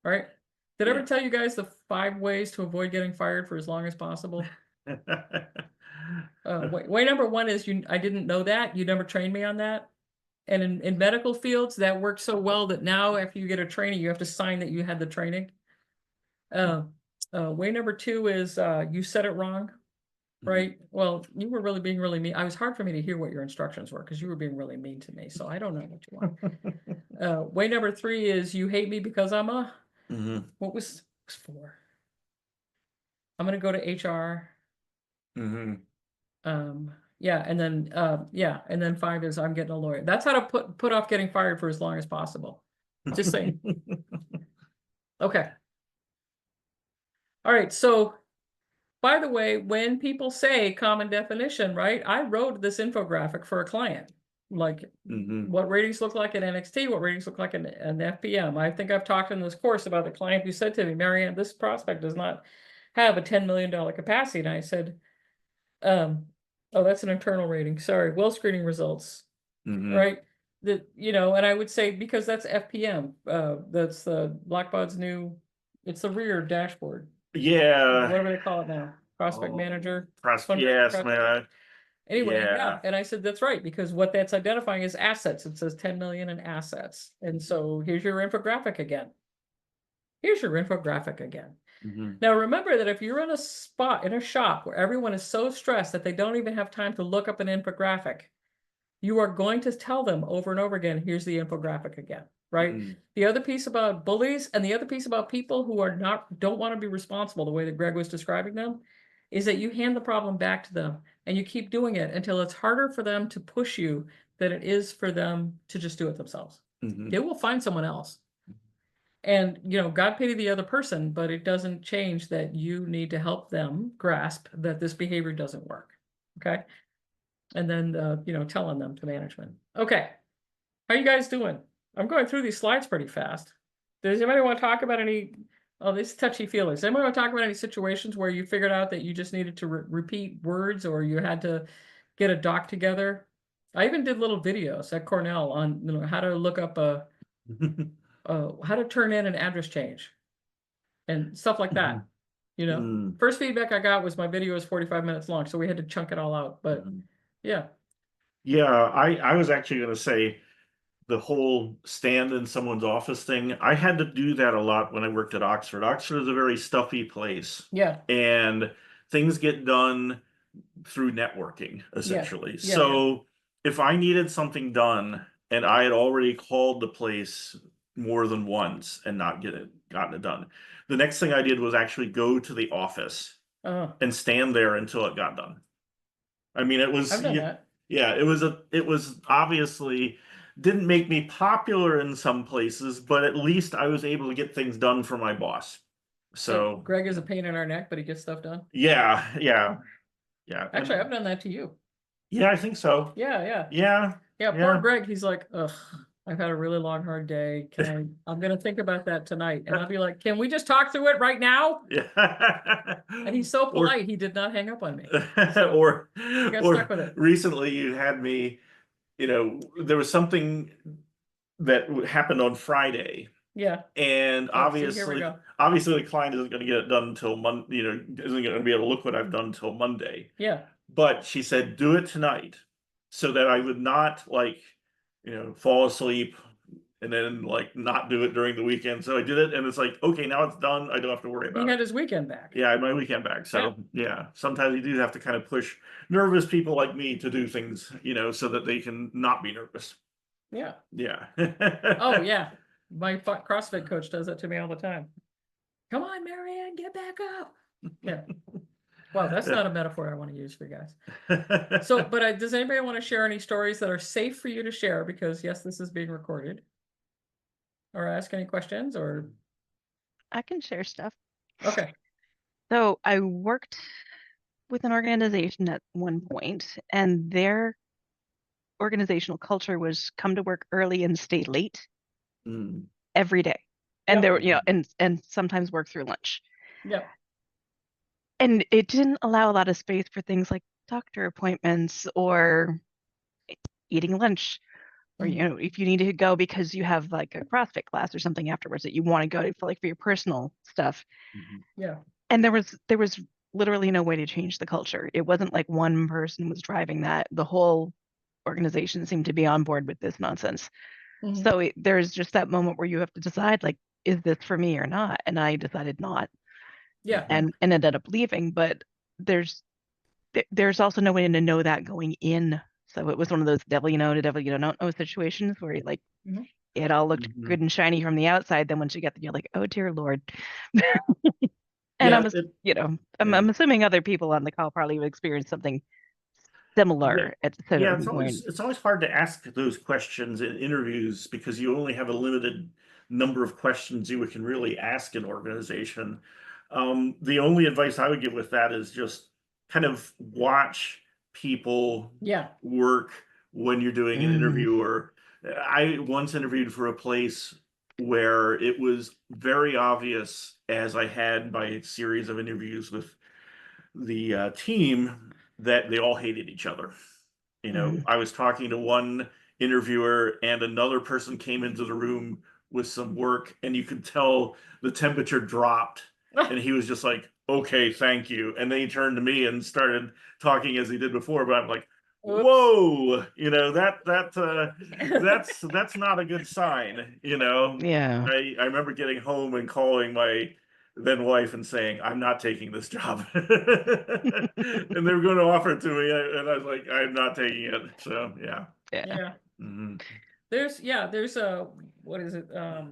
A: right? Did I ever tell you guys the 5 ways to avoid getting fired for as long as possible? Way number 1 is I didn't know that. You never trained me on that. And in medical fields, that works so well that now after you get a training, you have to sign that you had the training. Way number 2 is you said it wrong, right? Well, you were really being really mean. It was hard for me to hear what your instructions were because you were being really mean to me. So I don't know what you want. Way number 3 is you hate me because I'm a... What was 4? I'm gonna go to HR. Yeah, and then 5 is I'm getting a lawyer. That's how to put off getting fired for as long as possible. Just saying. Okay. All right. So, by the way, when people say common definition, right? I wrote this infographic for a client. Like what ratings look like at NXT, what ratings look like in an FPM. I think I've talked in this course about the client who said to me, Marianne, this prospect does not have a $10 million capacity. And I said, oh, that's an internal rating. Sorry, well screening results, right? That, you know, and I would say because that's FPM, that's the Blackbaud's new, it's the rear dashboard,
B: Yeah.
A: whatever they call it now, prospect
B: Oh,
A: manager.
B: yes,
A: prospect-
B: man.
A: Anyway,
B: Yeah.
A: yeah, and I said, that's right, because what that's identifying is assets. It says 10 million in assets. And so here's your infographic again. Here's your infographic again. Now, remember that if you're in a spot, in a shop where everyone is so stressed that they don't even have time to look up an infographic, you are going to tell them over and over again, here's the infographic again, right? The other piece about bullies and the other piece about people who are don't want to be responsible the way that Greg was describing them is that you hand the problem back to them and you keep doing it until it's harder for them to push you than it is for them to just do it themselves. They will find someone else. And, you know, God pity the other person, but it doesn't change that you need to help them grasp that this behavior doesn't work. Okay. And then, you know, telling them to management. Okay. How you guys doing? I'm going through these slides pretty fast. Does anybody want to talk about any, oh, this touchy feelings. Anybody want to talk about any situations where you figured out that you just needed to repeat words or you had to get a doc together? I even did little videos at Cornell on, you know, how to look up how to turn in an address change and stuff like that. You know, first feedback I got was my video was 45 minutes long, so we had to chunk it all out. But yeah.
B: Yeah, I was actually going to say the whole stand in someone's office thing. I had to do that a lot when I worked at Oxford. Oxford is a very stuffy place.
A: Yeah.
B: And things get done through networking, essentially.
A: Yeah.
B: So if I needed something done and I had already called the place more than once and not gotten it done, the next thing I did was actually go to the office and stand there until it got done. I mean, it was
A: I've done that.
B: Yeah, it was obviously didn't make me popular in some places, but at least I was able to get things done for my boss. So
A: Greg is a pain in our neck, but he gets stuff done.
B: Yeah.
A: Actually, I've done that to you.
B: Yeah, I think so.
A: Yeah, poor Greg, he's like, ugh, I've had a really long, hard day. I'm gonna think about that tonight. And I'll be like, can we just talk through it right now?
B: Yeah.
A: And he's so polite, he did not hang up on me.
B: So, or
A: stuck with it.
B: Recently you had me, you know, there was something that happened on Friday.
A: Yeah.
B: And obviously the client isn't going to get it done until Monday, you know, isn't going to be able to look what I've done until Monday.
A: Yeah.
B: But she said, do it tonight so that I would not fall asleep and then not do it during the weekend. So I did it and it's like, okay, now it's done. I don't have to worry about it.
A: He had his weekend back.
B: Yeah, I had my weekend back. So yeah, sometimes you do have to kind of push nervous people like me to do things, so that they can not be nervous.
A: Yeah.
B: Yeah.
A: Oh yeah. My CrossFit coach does that to me all the time. Come on, Marianne, get back up. Yeah. Well, that's not a metaphor I want to use for you guys. So, but does anybody want to share any stories that are safe for you to share? Because yes, this is being recorded. Or ask any questions or.
C: I can share stuff.
A: Okay.
C: So I worked with an organization at one point, and their organizational culture was come to work early and stay late every day. And there were, and sometimes work through lunch.
A: Yeah.
C: And it didn't allow a lot of space for things like doctor appointments or eating lunch, or if you need to go because you have like a CrossFit class or something afterwards that you want to go to for your personal stuff.
A: Yeah.
C: And there was literally no way to change the culture. It wasn't like one person was driving that. The whole organization seemed to be on board with this nonsense. So there's just that moment where you have to decide, is this for me or not? And I decided not.
A: Yeah.
C: And ended up leaving. But there's also no way to know that going in. So it was one of those devil you know, devil you don't know situations where it all looked good and shiny from the outside. Then once you get there, you're like, oh dear Lord. And I'm assuming other people on the call probably would experience something similar at certain point.
B: It's always hard to ask those questions in interviews because you only have a limited number of questions you can really ask an organization. The only advice I would give with that is just kind of watch people work when you're doing an interview. Or I once interviewed for a place where it was very obvious as I had my series of interviews with the team that they all hated each other. I was talking to one interviewer and another person came into the room with some work, and you could tell the temperature dropped, and he was just like, okay, thank you. And then he turned to me and started talking as he did before, but I'm like, whoa, that's not a good sign.
C: Yeah.
B: I remember getting home and calling my then wife and saying, I'm not taking this job. And they were going to offer it to me, and I was like, I'm not taking it. So yeah.
A: Yeah.
B: Mhm.
A: There's a, what is it? I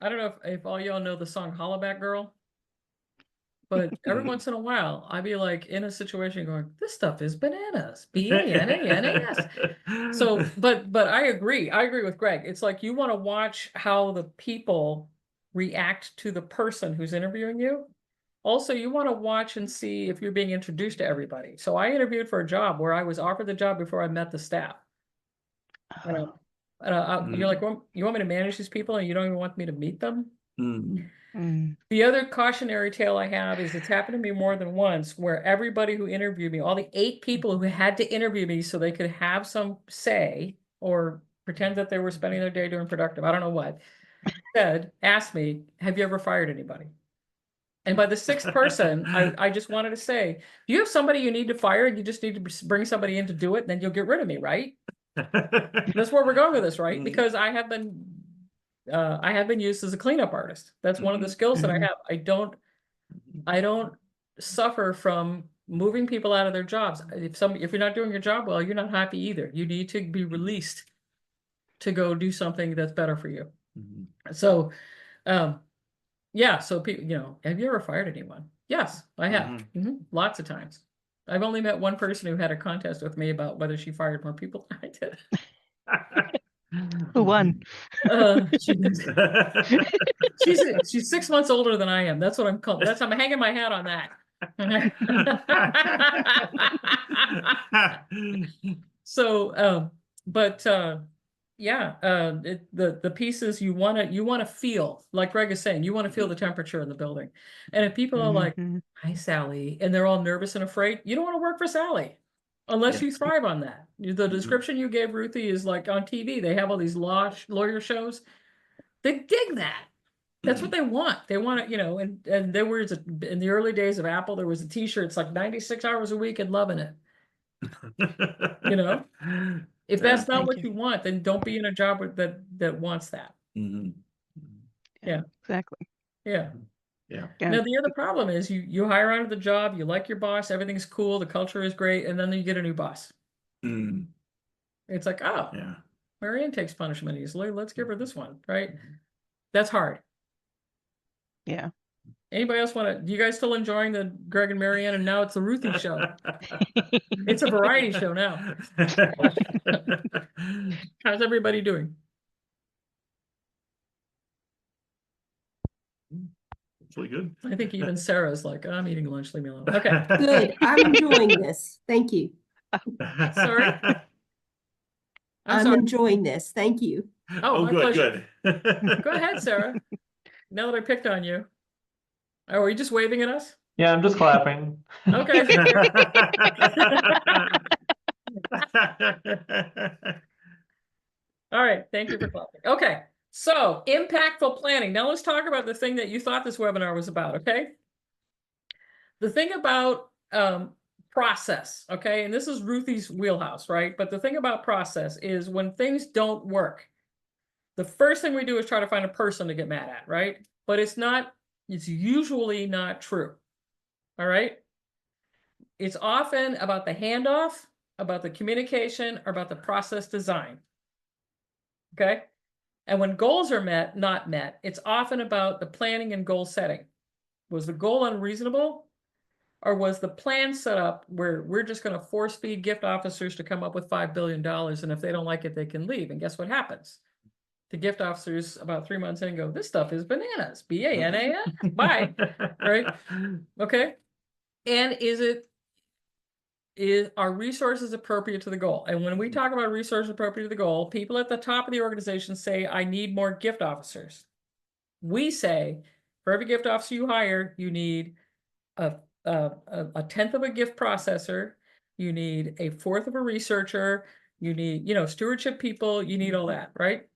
A: don't know if all y'all know the song Hollaback Girl, but every once in a while I'd be like in a situation going, this stuff is bananas. BANANAS. So, but I agree. I agree with Greg. It's like you want to watch how the people react to the person who's interviewing you. Also, you want to watch and see if you're being introduced to everybody. So I interviewed for a job where I was offered the job before I met the staff. And, you're like, well, you want me to manage these people and you don't even want me to meet them? The other cautionary tale I have is it's happened to me more than once where everybody who interviewed me, all the 8 people who had to interview me so they could have some say or pretend that they were spending their day doing productive, I don't know what, asked me, have you ever fired anybody? And by the 6th person, I just wanted to say, do you have somebody you need to fire and you just need to bring somebody in to do it, and then you'll get rid of me, right? That's where we're going with this, right? Because I have been used as a cleanup artist. That's one of the skills that I have. I don't suffer from moving people out of their jobs. If you're not doing your job well, you're not happy either. You need to be released to go do something that's better for you. So, yeah. So people, have you ever fired anyone? Yes, I have. Lots of times. I've only met one person who had a contest with me about whether she fired more people than I did.
C: Who won?
A: She's 6 months older than I am. That's what I'm called. I'm hanging my hat on that. So, yeah, the pieces you want to feel, like Greg is saying, you want to feel the temperature in the building. And if people are like, hi, Sally, and they're all nervous and afraid, you don't want to work for Sally unless you thrive on that. The description you gave, Ruthie, is like on TV. They have all these lawyer shows. They dig that. That's what they want. They want it, and there was in the early days of Apple, there was a t-shirt. It's like 96 hours a week and loving it. If that's not what you want, then don't be in a job that wants that. Yeah,
C: exactly.
A: Yeah. Now the other problem is you hire onto the job, you like your boss, everything's cool, the culture is great, and then you get a new boss. It's like, oh, Marianne takes punishment easily. Let's give her this one, right? That's hard.
C: Yeah.
A: Anybody else do you guys still enjoying the Greg and Marianne? And now it's the Ruthie show. It's a variety show now. How's everybody doing?
B: Really good.
A: I think even Sarah's like, I'm eating lunch, leave me alone. Okay.
D: Good. I'm enjoying this. Thank you.
A: Sorry.
D: I'm
A: sorry.
D: enjoying this. Thank you.
A: Oh, my
B: good,
A: pleasure.
B: good.
A: Go ahead, Sarah. Now that I picked on you. Oh, are you just waving at us?
E: Yeah, I'm just clapping.
A: Okay. All right. Thank you for clapping. Okay. So impactful planning. Now let's talk about the thing that you thought this webinar was about. Okay. The thing about process. Okay. And this is Ruthie's wheelhouse, right? But the thing about process is when things don't work, the first thing we do is try to find a person to get mad at, right? But it's usually not true. All right. It's often about the handoff, about the communication, or about the process design. Okay. And when goals are not met, it's often about the planning and goal setting. Was the goal unreasonable? Or was the plan set up where we're just going to force feed gift officers to come up with $5 billion, and if they don't like it, they can leave? And guess what happens? The gift officers about 3 months in go, this stuff is bananas. BANANAS. Bye. Right? Okay. And is it are resources appropriate to the goal? And when we talk about resources appropriate to the goal, people at the top of the organization say, I need more gift officers. We say, for every gift officer you hire, you need a tenth of a gift processor, you need a fourth of a researcher, you need, stewardship people, you need all that, right?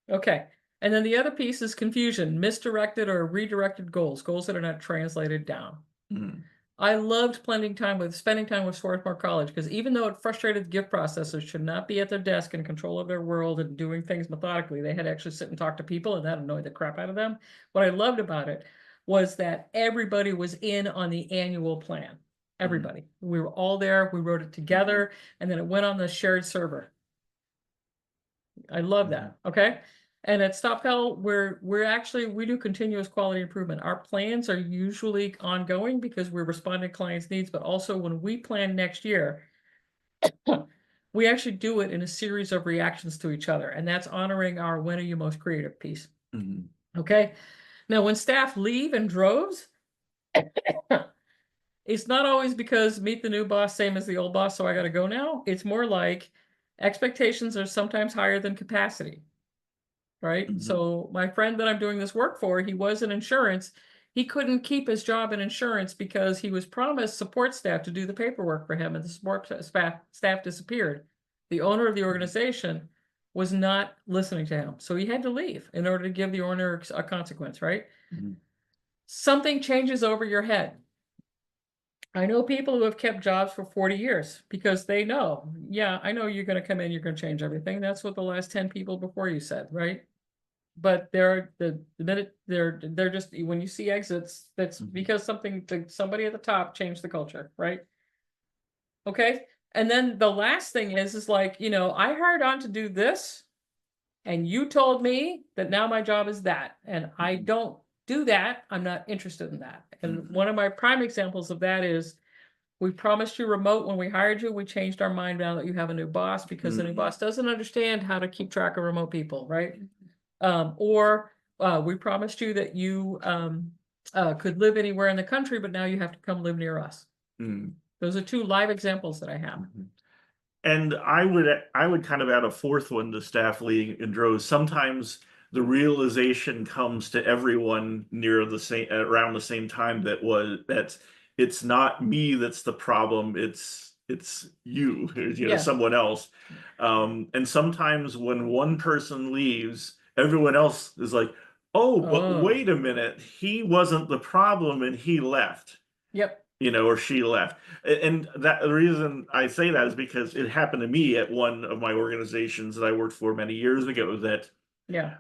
A: Okay. And then the other piece is confusion, misdirected or redirected goals that are not translated down.
B: Mm.
A: I loved spending time with Swarthmore College, because even though it frustrated the gift processors should not be at their desk in control of their world and doing things methodically, they had to actually sit and talk to people, and that annoyed the crap out of them. What I loved about it was that everybody was in on the annual plan. Everybody. We were all there, we wrote it together, and then it went on the shared server. I love that. Okay. And at Staupell, we do continuous quality improvement. Our plans are usually ongoing because we're responding to clients' needs, but also when we plan next year, we actually do it in a series of reactions to each other. And that's honoring our when are you most creative piece. Okay. Now, when staff leave in droves, it's not always because meet the new boss, same as the old boss, so I got to go now. It's more like expectations are sometimes higher than capacity. Right? So my friend that I'm doing this work for, he was in insurance. He couldn't keep his job in insurance because he was promised support staff to do the paperwork for him, and the support staff disappeared. The owner of the organization was not listening to him, so he had to leave in order to give the owner a consequence, right? Something changes over your head. I know people who have kept jobs for 40 years because they know, yeah, I know you're going to come in, you're going to change everything. That's what the last 10 people before you said, right? But the minute they're just, when you see exits, that's because somebody at the top changed the culture, right? Okay. And then the last thing is like, I hired on to do this, and you told me that now my job is that, and I don't do that. I'm not interested in that. And one of my prime examples of that is, we promised you remote when we hired you. We changed our mind now that you have a new boss, because the new boss doesn't understand how to keep track of remote people, right? Or we promised you that you could live anywhere in the country, but now you have to come live near us. Those are two live examples that I have.
B: And I would kind of add a fourth one to staff leading in droves. Sometimes the realization comes to everyone around the same time, that it's not me that's the problem, it's you, someone else. And sometimes when one person leaves, everyone else is like, oh, but wait a minute, he wasn't the problem and he left.
A: Yep.
B: Or she left. And that the reason I say that is because it happened to me at one of my organizations that I worked for many years ago, that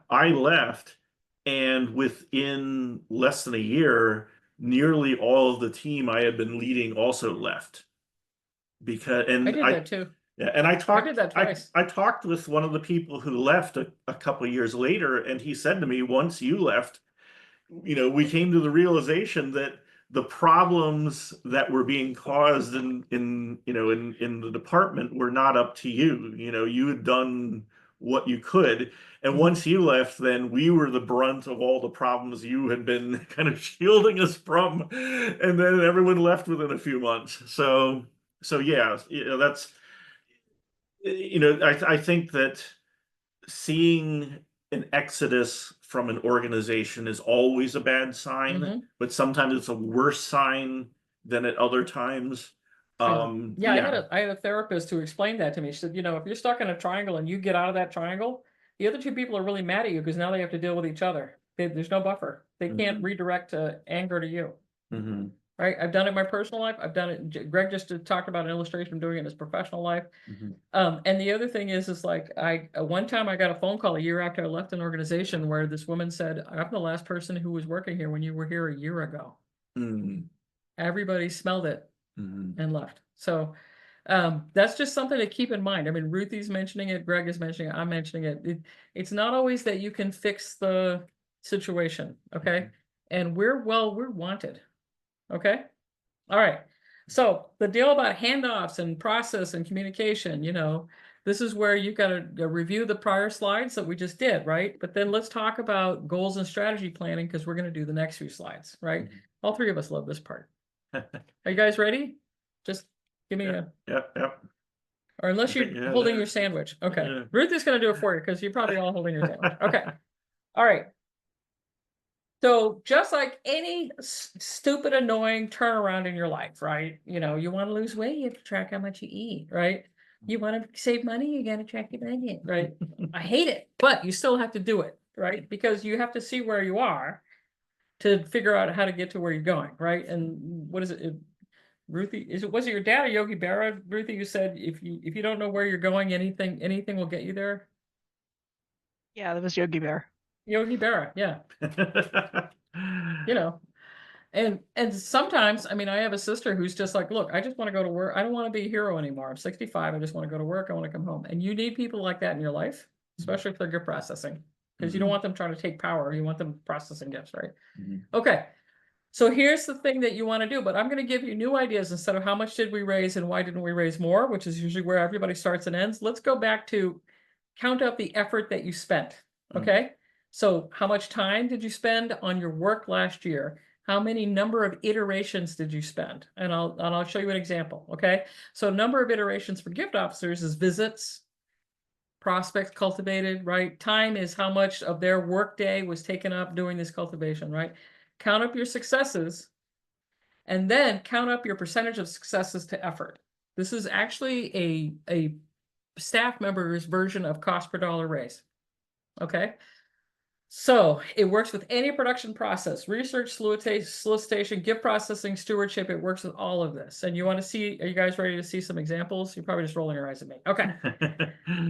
B: I left, and within less than a year, nearly all of the team I had been leading also left.
A: I did that too.
B: Yeah, and I
A: did that twice.
B: I talked with one of the people who left a couple of years later, and he said to me, once you left, we came to the realization that the problems that were being caused in the department were not up to you. You had done what you could, and once you left, then we were the brunt of all the problems you had been kind of shielding us from, and then everyone left within a few months. So yeah, that's I think that seeing an exodus from an organization is always a bad sign, but sometimes it's a worse sign than at other times.
A: I had a therapist who explained that to me. She said, if you're stuck in a triangle and you get out of that triangle, the other two people are really mad at you because now they have to deal with each other. There's no buffer. They can't redirect anger to you. Right? I've done it in my personal life. I've done it. Greg just talked about an illustration of doing it in his professional life. And the other thing is like, one time I got a phone call a year after I left an organization where this woman said, I'm the last person who was working here when you were here a year ago. Everybody smelled it and left. So that's just something to keep in mind. I mean, Ruthie's mentioning it, Greg is mentioning it, I'm mentioning it. It's not always that you can fix the situation. Okay. And we're wanted. Okay. All right. So the deal about handoffs and process and communication, this is where you've got to review the prior slides that we just did, right? But then let's talk about goals and strategy planning, because we're going to do the next few slides, right? All three of us love this part. Are you guys ready? Just Give me a,
B: Yep.
A: or unless
B: I think,
A: you're
B: yeah,
A: holding
B: that
A: your
B: is-
A: sandwich. Okay.
B: yeah.
A: Ruth is going to do it for you because you're probably all holding your sandwich. Okay. All right. So just like any stupid, annoying turnaround in your life, right? You know, you want to lose weight, you have to track how much you eat, right? You want to save money, you got to track your budget, right? I hate it, but you still have to do it, right? Because you have to see where you are to figure out how to get to where you're going, right? And what is it? Ruthie, was it your dad or Yogi Berra, Ruthie, you said if you don't know where you're going, anything will get you there?
C: Yeah, that was Yogi Bear.
A: Yogi Berra, yeah. You know, and sometimes, I mean, I have a sister who's just like, look, I just want to go to work. I don't want to be a hero anymore. I'm 65. I just want to go to work. I want to come home. And you need people like that in your life, especially if they're gift processing, because you don't want them trying to take power. You want them processing gifts, right? Okay. So here's the thing that you want to do, but I'm going to give you new ideas instead of how much did we raise and why didn't we raise more, which is usually where everybody starts and ends. Let's go back to count up the effort that you spent. Okay. So how much time did you spend on your work last year? How many number of iterations did you spend? And I'll show you an example. Okay. So number of iterations for gift officers is visits, prospects cultivated, right? Time is how much of their workday was taken up doing this cultivation, right? Count up your successes and then count up your percentage of successes to effort. This is actually a staff member's version of cost per dollar raise. Okay. So it works with any production process, research, solicitation, gift processing, stewardship. It works with all of this. And you want to see, are you guys ready to see some examples? You're probably just rolling your eyes at me. Okay.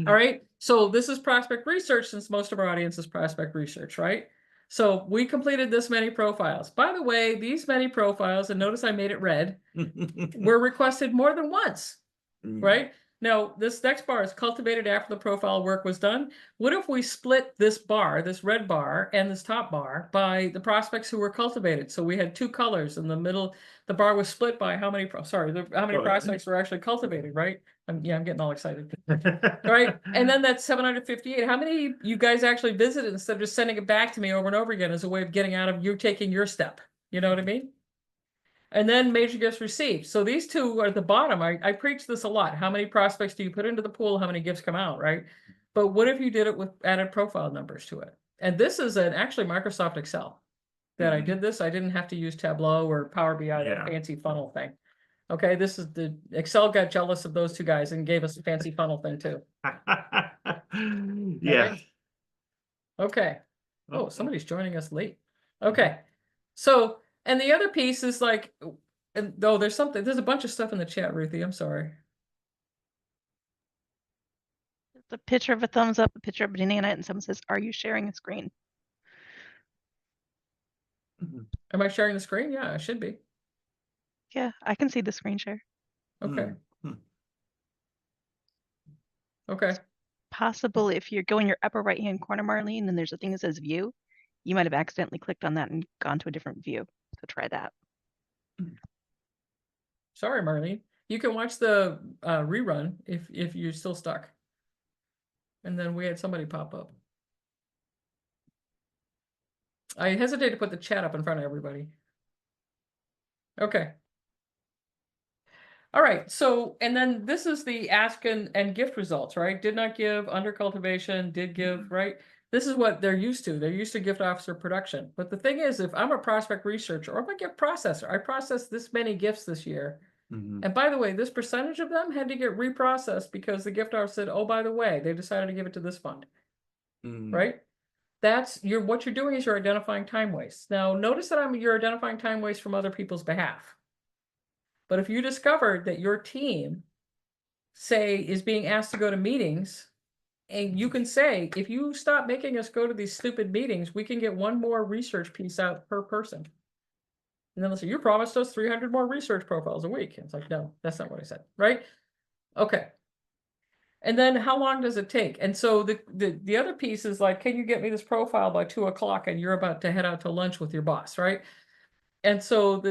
A: All right. So this is prospect research, since most of our audience is prospect research, right? So we completed this many profiles. By the way, these many profiles, and notice I made it red, were requested more than once, right? Now, this next bar is cultivated after the profile work was done. What if we split this bar, this red bar, and this top bar by the prospects who were cultivated? So we had two colors in the middle. The bar was split by how many, how many prospects were actually cultivated, right? I'm getting all excited. Right? And then that's 758. How many you guys actually visited instead of just sending it back to me over and over again as a way of getting out of you taking your step? You know what I mean? And then major gifts received. So these two are at the bottom. I preach this a lot. How many prospects do you put into the pool? How many gifts come out, right? But what if you did it with added profile numbers to it? And this is actually Microsoft Excel that I did this. I didn't have to use Tableau or Power BI, that fancy funnel thing. Okay, this is the Excel got jealous of those two guys and gave us a fancy funnel thing too.
B: Yeah.
A: Right? Okay. Oh, somebody's joining us late. Okay. So, and the other piece is like, and though there's a bunch of stuff in the chat, Ruthie. I'm sorry.
C: It's a picture of a thumbs up, a picture of a banana, and someone says, "Are you sharing a screen?"
A: Am I sharing the screen? Yeah, I should be.
C: Yeah, I can see the screen share.
A: Okay. Okay.
C: Possible if you go in your upper right hand corner, Marlene, and there's a thing that says view, you might have accidentally clicked on that and gone to a different view. So try that.
A: Sorry, Marlene. You can watch the rerun if you're still stuck. And then we had somebody pop up. I hesitate to put the chat up in front of everybody. Okay. All right. So, and then this is the ask and gift results, right? Did not give, under cultivation, did give, right? This is what they're used to. They're used to gift officer production. But the thing is, if I'm a prospect researcher or if I gift processor, I processed this many gifts this year. And by the way, this percentage of them had to get reprocessed because the gift officer said, oh, by the way, they decided to give it to this fund, right? That's what you're doing is you're identifying time waste. Now, notice that you're identifying time waste from other people's behalf. But if you discovered that your team, say, is being asked to go to meetings, and you can say, if you stop making us go to these stupid meetings, we can get one more research piece out per person. And then they'll say, you promised us 300 more research profiles a week. And it's like, no, that's not what I said, right? Okay. And then how long does it take? And so the other piece is like, can you get me this profile by 2 o'clock and you're about to head out to lunch with your boss, right? And so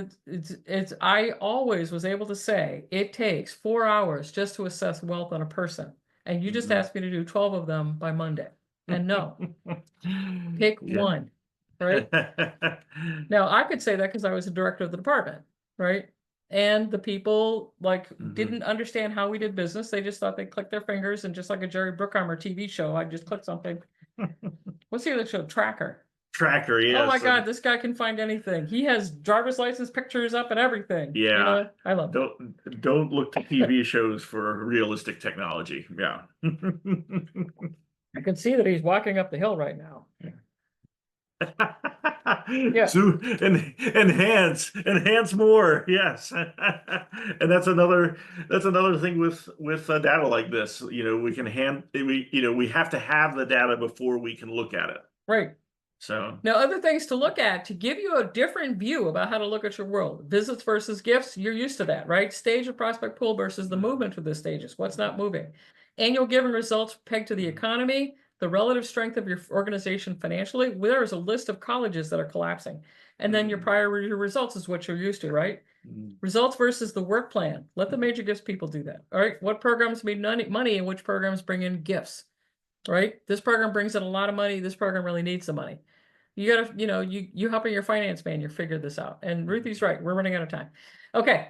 A: I always was able to say it takes 4 hours just to assess wealth on a person. And you just asked me to do 12 of them by Monday. And no, pick one, right? Now I could say that because I was the director of the department, right? And the people like
B: Mhm.
A: didn't understand how we did business. They just thought they'd click their fingers and just like a Jerry Bruckheimer TV show, I'd just click something. What's the other show? Tracker.
B: Tracker, yes.
A: Oh my God, this guy can find anything. He has driver's license pictures up and everything. You
B: Yeah.
A: know, I love it.
B: Don't look to TV shows for realistic technology. Yeah.
A: I can see that he's walking up the hill right now. Yeah.
B: So enhance more. Yes. And that's another thing with data like this. You know, we have to have the data before we can look at it.
A: Right.
B: So
A: Now, other things to look at to give you a different view about how to look at your world. Visits versus gifts, you're used to that, right? Stage of prospect pool versus the movement of the stages. What's not moving? Annual given results pegged to the economy, the relative strength of your organization financially. There is a list of colleges that are collapsing. And then your prior year results is what you're used to, right? Results versus the work plan. Let the major gifts people do that. All right. What programs make money and which programs bring in gifts? Right? This program brings in a lot of money. This program really needs the money. You gotta, you helping your finance man, you figured this out. And Ruthie's right. We're running out of time. Okay.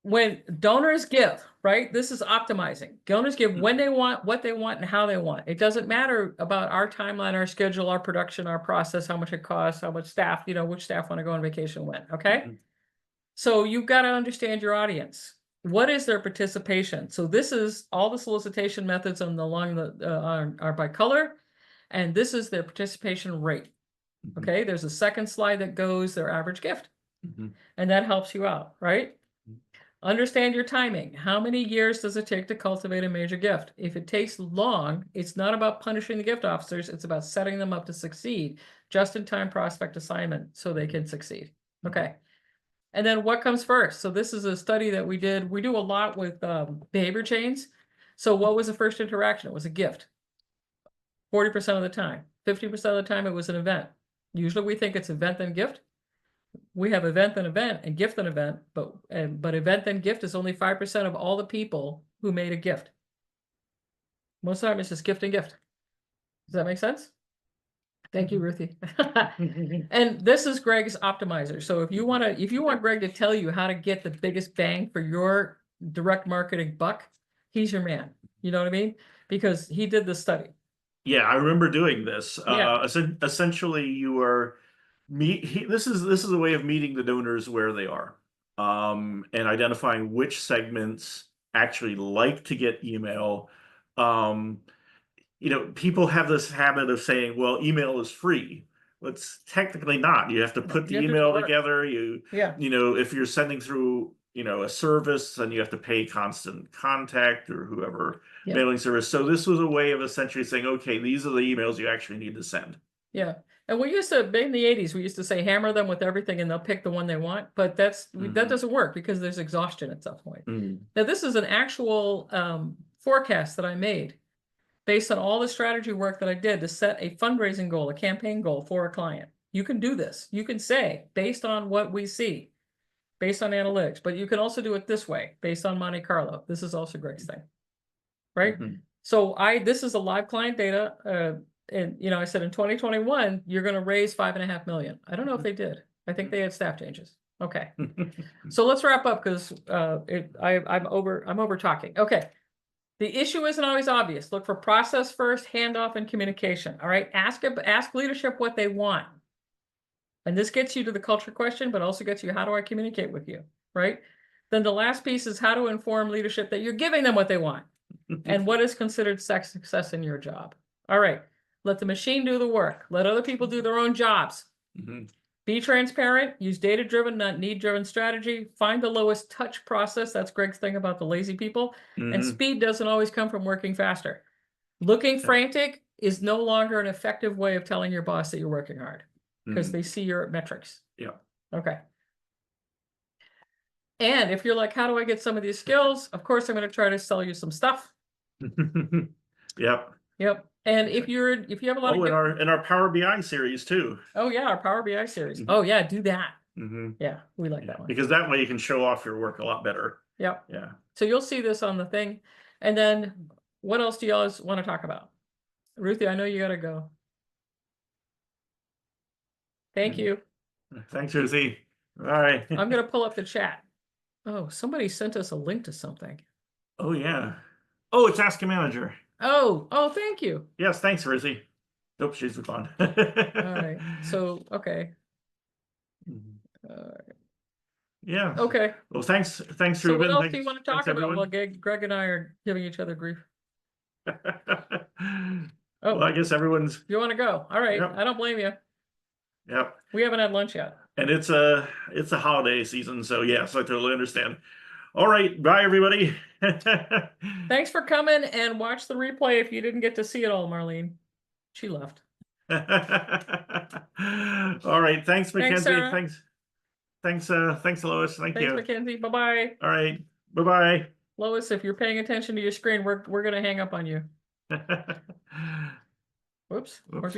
A: When donors give, right? This is optimizing. Donors give when they want, what they want, and how they want. It doesn't matter about our timeline, our schedule, our production, our process, how much it costs, how much staff, which staff want to go on vacation when. Okay. So you've got to understand your audience. What is their participation? So this is all the solicitation methods along the are by color, and this is their participation rate. Okay, there's a second slide that goes their average gift, and that helps you out, right? Understand your timing. How many years does it take to cultivate a major gift? If it takes long, it's not about punishing the gift officers. It's about setting them up to succeed. Just-in-time prospect assignment so they can succeed. Okay. And then what comes first? So this is a study that we did. We do a lot with behavior chains. So what was the first interaction? It was a gift. 40% of the time. 50% of the time it was an event. Usually we think it's event then gift. We have event then event and gift then event, but event then gift is only 5% of all the people who made a gift. Most of the time it's just gift and gift. Does that make sense? Thank you, Ruthie. And this is Greg's optimizer. So if you want Greg to tell you how to get the biggest bang for your direct marketing buck, he's your man. You know what I mean? Because he did the study.
B: yeah, I remember doing this.
A: Yeah.
B: Essentially, you are this is a way of meeting the donors where they are, and identifying which segments actually like to get email. People have this habit of saying, well, email is free. Well, it's technically not. You have to put the email together. If you're sending through, a service, then you have to pay Constant Contact or whoever mailing service. So this was a way of essentially saying, okay, these are the emails you actually need to send.
A: Yeah. And we used to, in the 80s, we used to say hammer them with everything and they'll pick the one they want. But that doesn't work because there's exhaustion at some point. Now, this is an actual forecast that I made based on all the strategy work that I did to set a fundraising goal, a campaign goal for a client. You can do this. You can say, based on what we see, based on analytics, but you can also do it this way, based on Monte Carlo. This is also Greg's thing, right? So this is a live client data. And, I said in 2021, you're going to raise $5.5 million. I don't know if they did. I think they had staff changes. Okay. So let's wrap up because I'm over talking. Okay. The issue isn't always obvious. Look for process first, handoff, and communication. All right. Ask leadership what they want. And this gets you to the culture question, but also gets you, how do I communicate with you? Right. Then the last piece is how to inform leadership that you're giving them what they want and what is considered success in your job. All right. Let the machine do the work. Let other people do their own jobs. Be transparent. Use data-driven, not need-driven strategy. Find the lowest touch process. That's Greg's thing about the lazy people. And speed doesn't always come from working faster. Looking frantic is no longer an effective way of telling your boss that you're working hard because they see your metrics.
B: Yeah.
A: Okay. And if you're like, how do I get some of these skills? Of course, I'm going to try to sell you some stuff. Yep. And if you have a lot of
B: in our Power BI series too.
A: Oh yeah, our Power BI series. Oh yeah, do that. Yeah, we like that one.
B: Because that way you can show off your work a lot better.
A: Yep.
B: Yeah.
A: So you'll see this on the thing. And then what else do y'all want to talk about? Ruthie, I know you gotta go. Thank you.
B: Thanks, Ruthie. All right.
A: I'm gonna pull up the chat. Oh, somebody sent us a link to something.
B: Oh yeah. Oh, it's Ask a Manager.
A: Oh, thank you.
B: Yes, thanks, Rizzy. Nope, she's gone.
A: All right. So, okay.
B: Yeah.
A: Okay.
B: Well, thanks,
A: So what
B: Ruben.
A: else
B: Thanks,
A: do you want to
B: thanks,
A: talk about?
B: everyone.
A: Well, Greg and I are giving each other grief.
B: Well, I guess everyone's.
A: You want to go? All right.
B: Yep.
A: I don't blame you.
B: Yep.
A: We haven't had lunch yet.
B: And it's a holiday season, so yes, I totally understand. All right, bye everybody.
A: Thanks for coming, and watch the replay if you didn't get to see it all, Marlene. She left.
B: All right, thanks, Mackenzie.
A: Sarah.
B: Thanks, Lois. Thank you.
A: Thanks, Mackenzie. Bye-bye.
B: All right, bye-bye.
A: Lois, if you're paying attention to your screen, we're gonna hang up on you. Whoops.
B: Whoops.